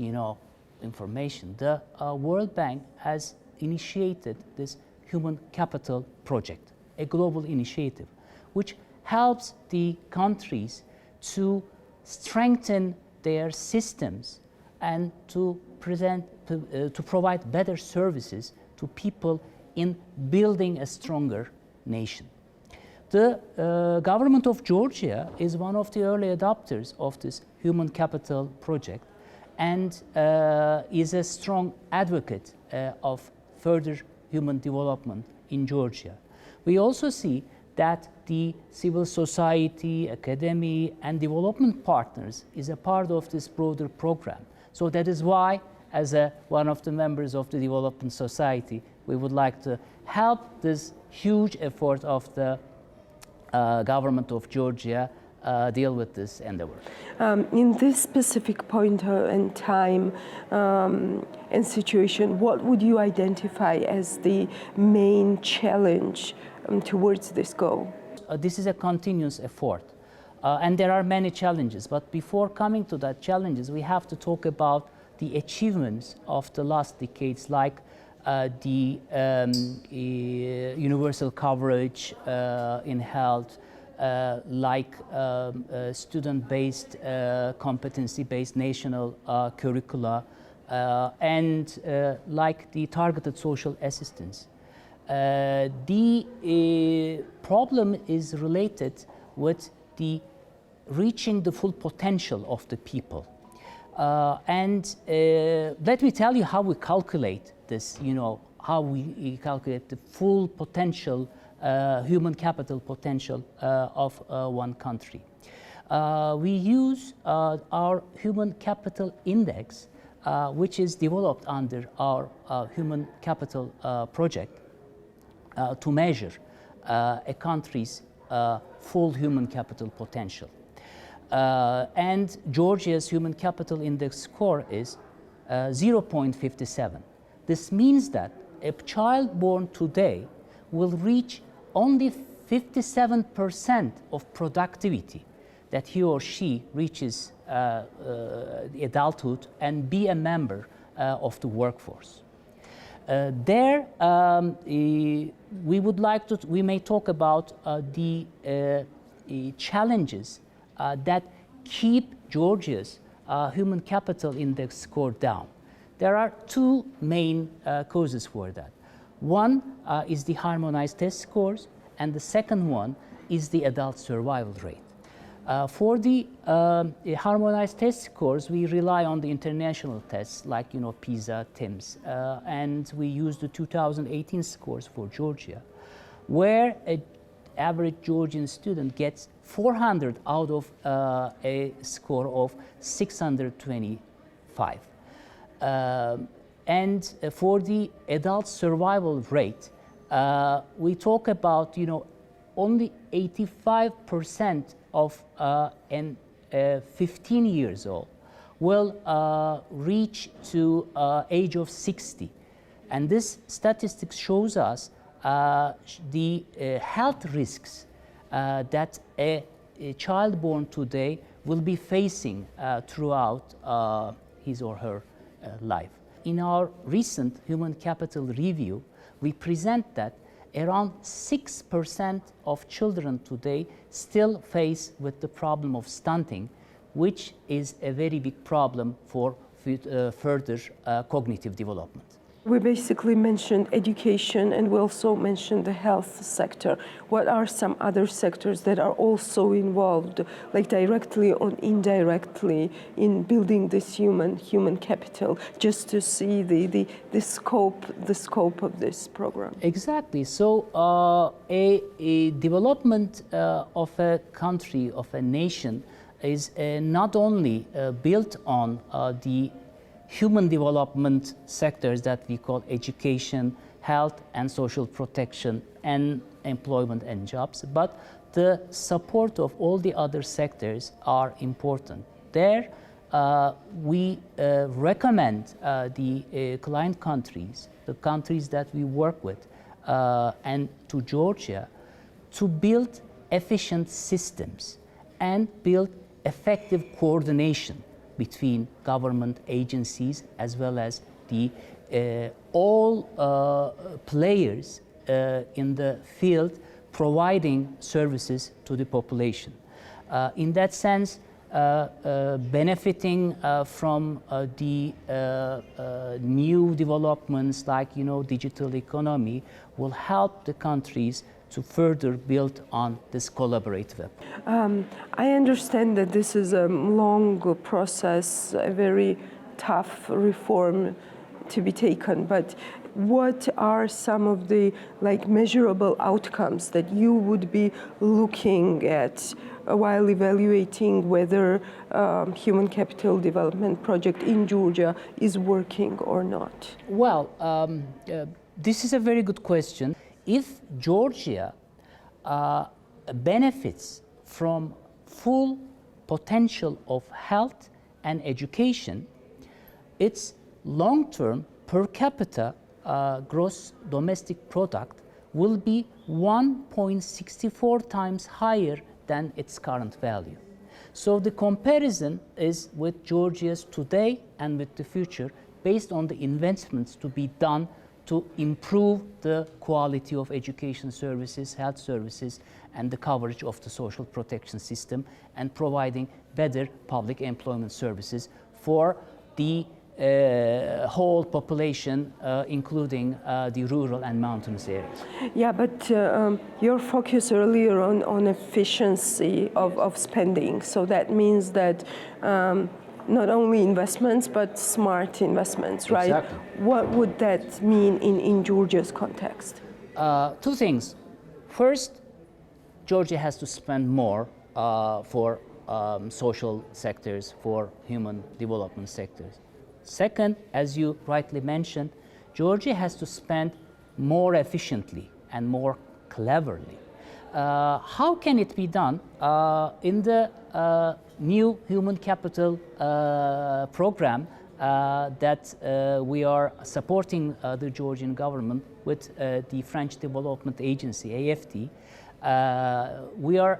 information, the World Bank has initiated this Human Capital Project, a global initiative, which helps the countries to strengthen their systems and to provide better services to people in building a stronger nation. The government of Georgia is one of the early adopters of this Human Capital Project and is a strong advocate of further human development in Georgia. We also see that the civil society, academy, and development partners is a part of this broader program. So that is why, as one of the members of the Development Society, we would like to help this huge effort of the government of Georgia deal with this endeavor. In this specific point in time and situation, what would you identify as the main challenge towards this goal? This is a continuous effort, and there are many challenges. But before coming to that challenges, we have to talk about the achievements of the last decades, like the universal coverage in health, like student-based, competency-based national curricula, and like the targeted social assistance. The problem is related with the reaching the full potential of the people. And let me tell you how we calculate this, how we calculate the full potential, human capital potential of one country. We use our human capital index, which is developed under our human capital project, to measure a country's full human capital potential. And Georgia's human capital index score is 0.57. This means that a child born today will reach only 57% of productivity that he or she reaches adulthood and be a member of the workforce. There, we may talk about the challenges that keep Georgia's human capital index score down. There are two main causes for that. One is the harmonized test scores, and the second one is the adult survival rate. For the harmonized test scores, we rely on the international tests like PISA, TIMSS, and we use the 2018 scores for Georgia, where an average Georgian student gets 400 out of a score of 625. And for the adult survival rate, we talk about only 85% of an 15 years old will reach to age of 60. And this statistics shows us the health risks that a child born today will be facing throughout his or her life. In our recent human capital review, we present that around 6% of children today still face with the problem of stunting, which is a very big problem for further cognitive development. We basically mentioned education, and we also mentioned the health sector. What are some other sectors that are also involved, like directly or indirectly, in building this human capital, just to see the scope of this program? Exactly. So a development of a country, of a nation, is not only built on the human development sectors that we call education, health and social protection, and employment and jobs, but the support of all the other sectors are important. There, we recommend the client countries, the countries that we work with, and to Georgia, to build efficient systems and build effective coordination between government agencies as well as the all players in the field providing services to the population. In that sense, benefiting from the new developments like digital economy will help the countries to further build on this collaborative approach. I understand that this is a long process, a very tough reform to be taken, but what are some of the measurable outcomes that you would be looking at while evaluating whether human capital development project in Georgia is working or not? Well, this is a very good question. If Georgia benefits from full potential of health and education, its long-term per capita gross domestic product will be 1.64 times higher than its current value. So the comparison is with Georgia's today and with the future based on the investments to be done to improve the quality of education services, health services, and the coverage of the social protection system, and providing better public employment services for the whole population, including the rural and mountainous areas. Yeah, but your focus earlier on efficiency of spending, so that means that not only investments, but smart investments, right? Exactly. What would that mean in Georgia's context? Two things. First, Georgia has to spend more for social sectors, for human development sectors. Second, as you rightly mentioned, Georgia has to spend more efficiently and more cleverly. How can it be done? In the new human capital program that we are supporting the Georgian government with the French Development Agency, AFD, we are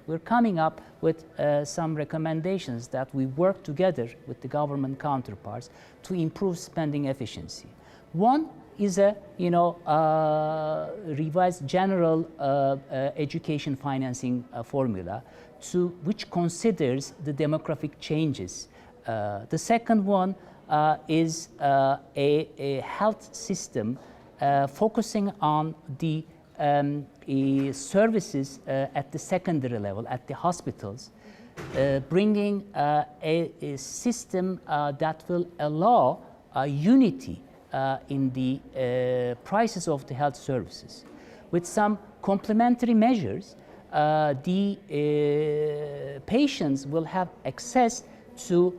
we're coming up with some recommendations that we work together with the government counterparts to improve spending efficiency. One is a revised general education financing formula which considers the demographic changes. The second one is a health system focusing on the services at the secondary level, at the hospitals, bringing a system that will allow unity in the prices of the health services. With some complementary measures, the patients will have access to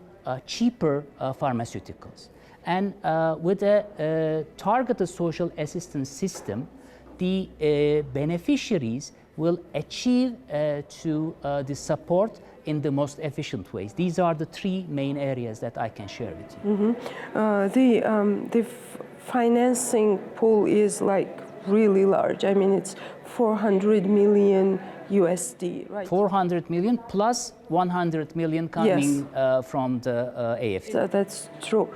cheaper pharmaceuticals. And with a targeted social assistance system, the beneficiaries will achieve the support in the most efficient ways. These are the three main areas that I can share with you. Mm-hmm. The financing pool is really large. I mean, it's 400 million USD, right? 400 million plus 100 million coming from the AFD. So that's true.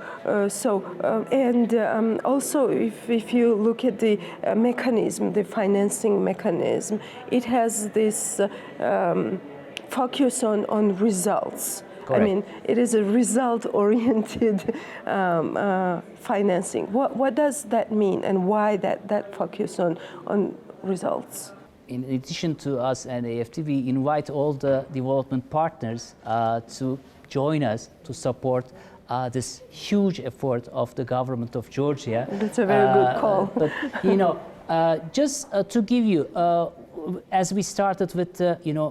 Also, if you look at the mechanism, the financing mechanism, it has this focus on results. Correct. I mean, it is a result-oriented financing. What does that mean, and why that focus on results? In addition to us and AFD, we invite all the development partners to join us to support this huge effort of the government of Georgia. That's a very good call. But just to give you, as we started with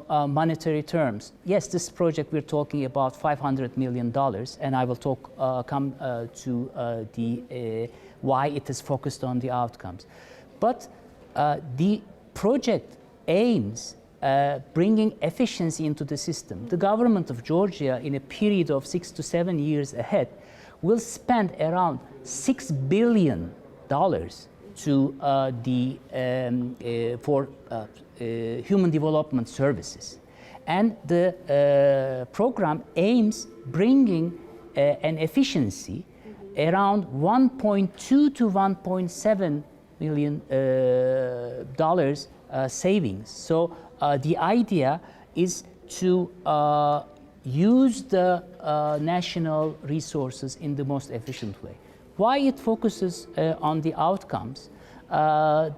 monetary terms, yes, this project we're talking about $500 million, and I will come to the why it is focused on the outcomes. But the project aims bringing efficiency into the system. The government of Georgia, in a period of 6 to 7 years ahead, will spend around $6 billion to for human development services, and the program aims bringing an efficiency around 1.2 to 1.7 million dollars savings. So the idea is to use the national resources in the most efficient way. Why it focuses on the outcomes?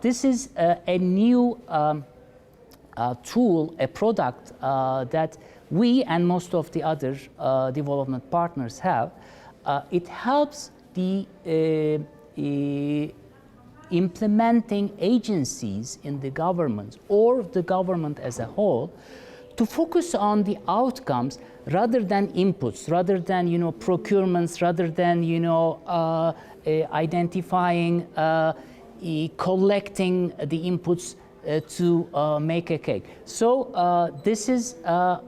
This is a new tool, a product that we and most of the other development partners have. It helps the implementing agencies in the government or the government as a whole to focus on the outcomes rather than inputs, rather than procurements, rather than identifying, collecting the inputs to make a cake. So this is a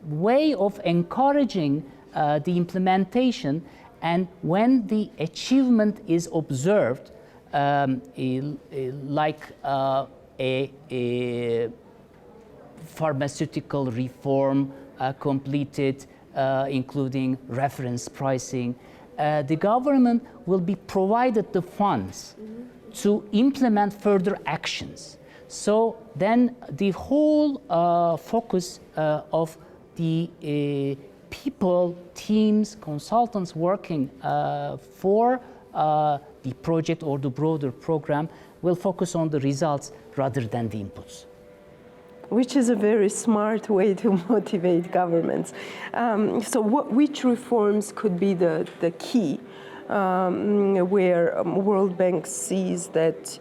way of encouraging the implementation, and when the achievement is observed, like a pharmaceutical reform completed, including reference pricing, the government will be provided the funds to implement further actions. So then the whole focus of the people, teams, consultants working for the project or the broader program will focus on the results rather than the inputs. Which is a very smart way to motivate governments. So which reforms could be the key where World Bank sees that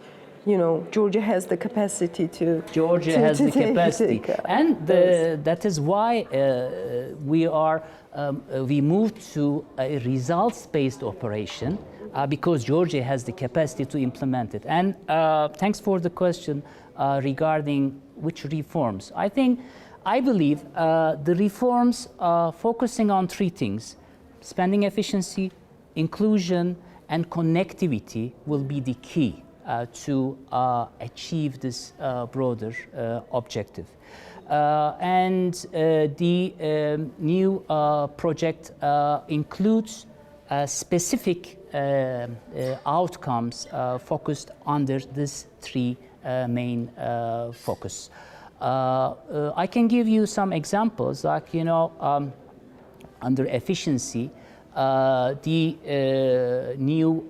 Georgia has the capacity to and that is why we moved to a results-based operation because Georgia has the capacity to implement it. And thanks for the question regarding which reforms. I believe the reforms focusing on three things: spending efficiency, inclusion, and connectivity will be the key to achieve this broader objective. And the new project includes specific outcomes focused under these three main focus. I can give you some examples, like under efficiency, the new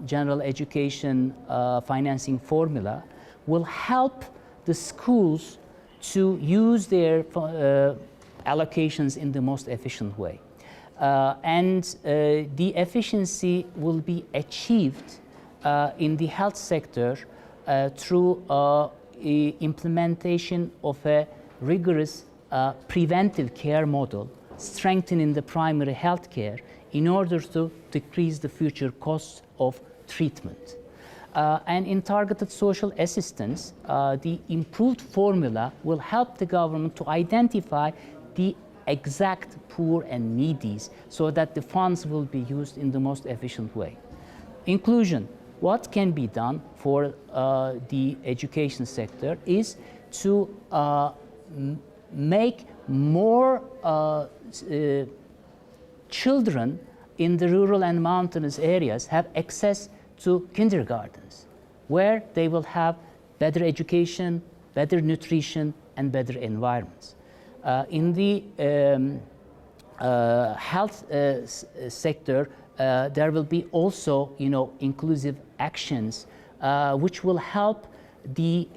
general education financing formula will help the schools to use their allocations in the most efficient way. And the efficiency will be achieved in the health sector through implementation of a rigorous preventive care model, strengthening the primary health care in order to decrease the future costs of treatment. And in targeted social assistance, the improved formula will help the government to identify the exact poor and needies so that the funds will be used in the most efficient way. Inclusion. What can be done for the education sector is to make more children in the rural and mountainous areas have access to kindergartens, where they will have better education, better nutrition, and better environments. In the health sector, there will be also, inclusive actions which will help the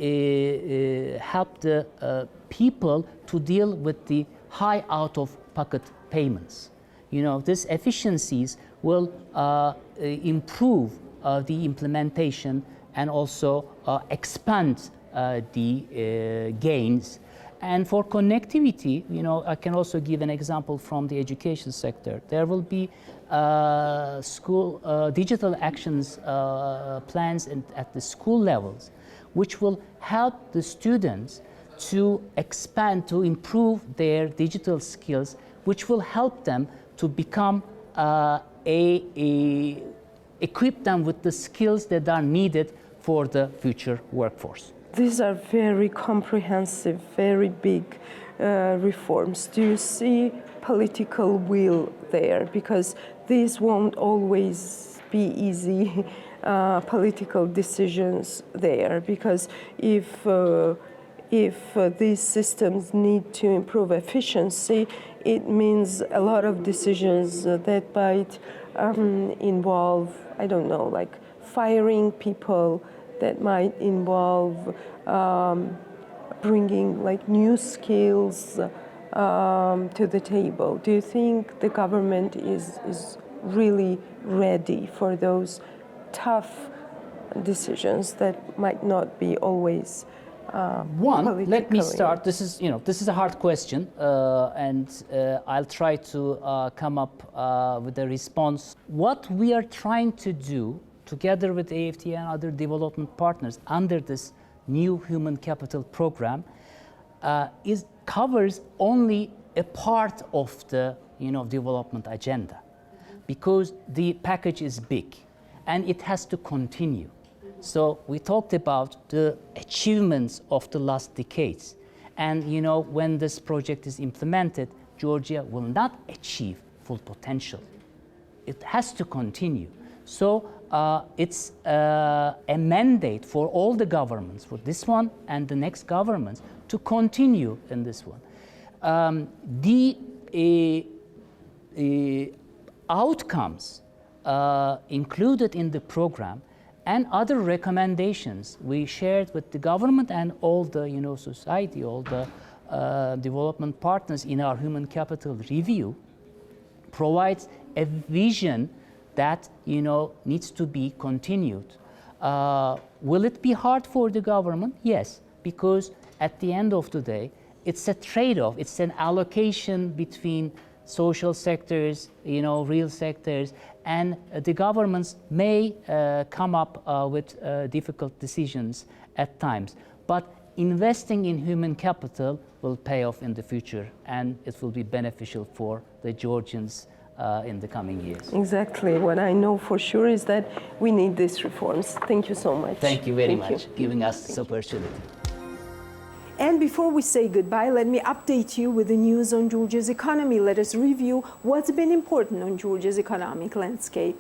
people to deal with the high out-of-pocket payments. These efficiencies will improve the implementation and also expand the gains. And for connectivity, I can also give an example from the education sector. There will be school digital actions plans at the school levels, which will help the students to expand, to improve their digital skills, which will help them to become equip them with the skills that are needed for the future workforce. These are very comprehensive, very big reforms. Do you see political will there? Because these won't always be easy political decisions there. Because if these systems need to improve efficiency, it means a lot of decisions that might involve, I don't know, like firing people, that might involve bringing like new skills to the table. Do you think the government is really ready for those tough decisions that might not be always Let me start. This is a hard question, and I'll try to come up with a response. What we are trying to do, together with AFT and other development partners under this new human capital program, covers only a part of the development agenda, because the package is big and it has to continue. So we talked about the achievements of the last decades, and when this project is implemented, Georgia will not achieve full potential. It has to continue. So it's a mandate for all the governments, for this one and the next governments, to continue in this one. The outcomes included in the program and other recommendations we shared with the government and all the society, all the development partners in our human capital review, provides a vision that needs to be continued. Will it be hard for the government? Yes, because at the end of the day, it's a trade-off. It's an allocation between social sectors, real sectors, and the governments may come up with difficult decisions at times. But investing in human capital will pay off in the future, and it will be beneficial for the Georgians in the coming years. Exactly. What I know for sure is that we need these reforms. Thank you so much. Thank you very much for giving us this opportunity. And before we say goodbye, let me update you with the news on Georgia's economy. Let us review what's been important on Georgia's economic landscape.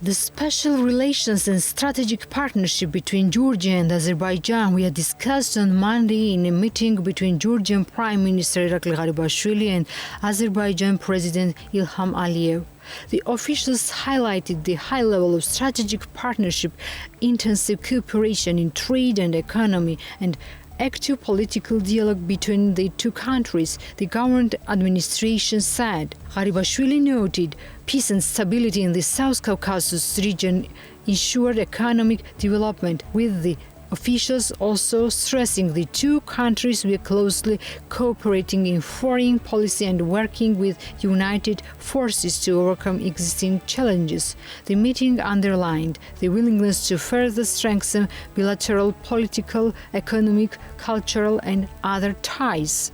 The special relations and strategic partnership between Georgia and Azerbaijan were discussed on Monday in a meeting between Georgian Prime Minister Irakli Garibashvili and Azerbaijan President Ilham Aliyev. The officials highlighted the high level of strategic partnership, intensive cooperation in trade and economy, and active political dialogue between the two countries, the government administration said. Garibashvili noted peace and stability in the South Caucasus region ensured economic development, with the officials also stressing the two countries were closely cooperating in foreign policy and working with united forces to overcome existing challenges. The meeting underlined the willingness to further strengthen bilateral political, economic, cultural and other ties.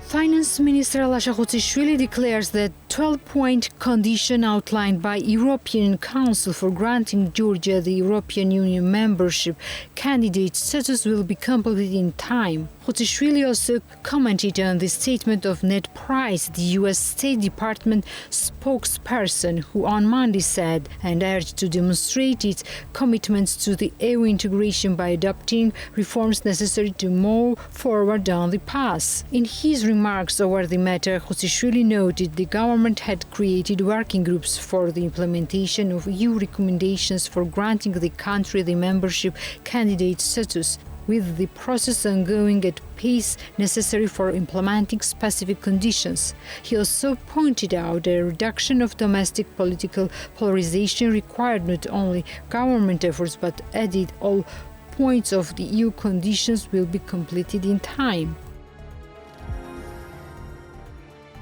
Finance Minister Alasha Khutsishvili declares that 12-point condition outlined by European Council for granting Georgia the European Union membership candidate status will be completed in time. Khutsishvili also commented on the statement of Ned Price, the U.S. State Department spokesperson, who on Monday said and urged to demonstrate its commitments to the EU integration by adopting reforms necessary to move forward down the path. In his remarks over the matter, Khutsishvili noted the government had created working groups for the implementation of EU recommendations for granting the country the membership candidate status, with the process ongoing at pace necessary for implementing specific conditions. He also pointed out a reduction of domestic political polarization required not only government efforts but added all points of the EU conditions will be completed in time.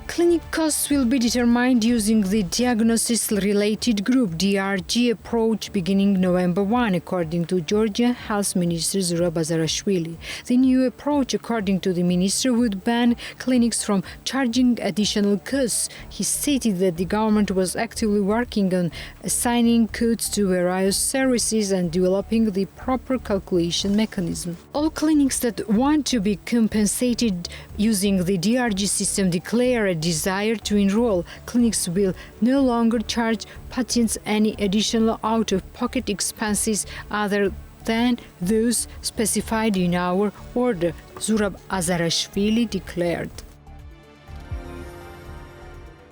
Clinic costs will be determined using the Diagnosis-Related Group (DRG) approach beginning November 1, according to Georgian Health Minister Zurab Azarashvili. The new approach, according to the minister, would ban clinics from charging additional costs. He stated that the government was actively working on assigning codes to various services and developing the proper calculation mechanism. All clinics that want to be compensated using the DRG system declare a desire to enroll. Clinics will no longer charge patients any additional out-of-pocket expenses other than those specified in our order, Zurab Azarashvili declared.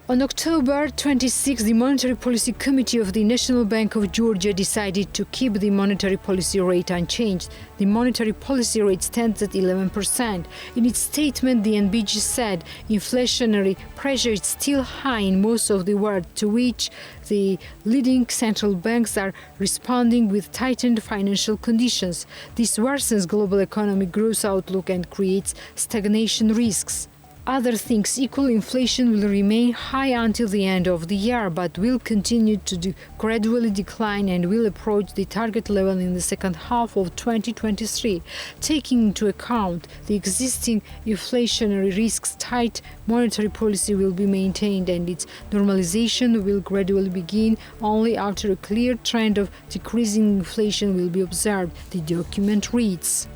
On October 26, the Monetary Policy Committee of the National Bank of Georgia decided to keep the monetary policy rate unchanged. The monetary policy rate stands at 11%. In its statement, the NBG said inflationary pressure is still high in most of the world, to which the leading central banks are responding with tightened financial conditions. This worsens global economic growth outlook and creates stagnation risks. Other things equal, inflation will remain high until the end of the year, but will continue to gradually decline and will approach the target level in the second half of 2023. Taking into account the existing inflationary risks, tight monetary policy will be maintained and its normalization will gradually begin only after a clear trend of decreasing inflation will be observed, the document reads.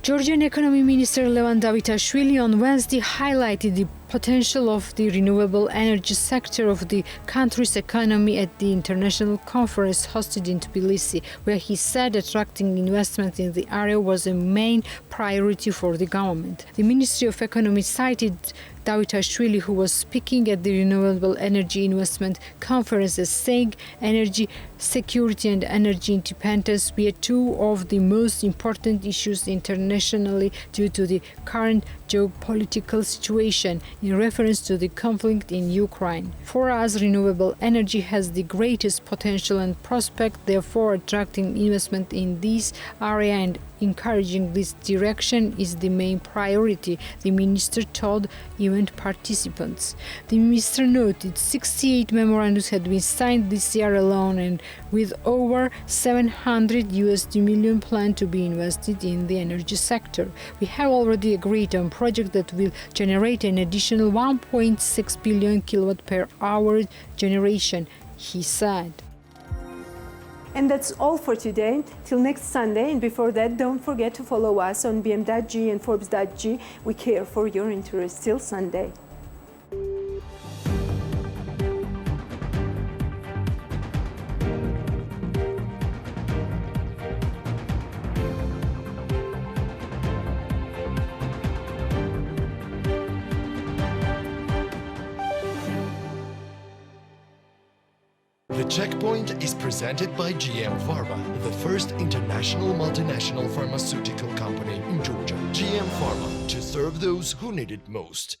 Georgian Economy Minister Levan Davitashvili on Wednesday highlighted the potential of the renewable energy sector of the country's economy at the international conference hosted in Tbilisi, where he said attracting investment in the area was a main priority for the government. The Ministry of Economy cited Davitashvili, who was speaking at the Renewable Energy Investment Conference, as saying energy security and energy independence were two of the most important issues internationally due to the current geopolitical situation, in reference to the conflict in Ukraine. For us, renewable energy has the greatest potential and prospect, therefore attracting investment in this area and encouraging this direction is the main priority, the minister told event participants. The minister noted 68 memorandums had been signed this year alone, and with over $700 million planned to be invested in the energy sector. We have already agreed on projects that will generate an additional 1.6 billion kilowatt per hour generation, he said. And that's all for today. Till next Sunday, and before that, don't forget to follow us on bm.g and forbes.g. We care for your interest. Till Sunday. The Checkpoint is presented by GM Pharma, the first international multinational pharmaceutical company in Georgia. GM Pharma, to serve those who need it most.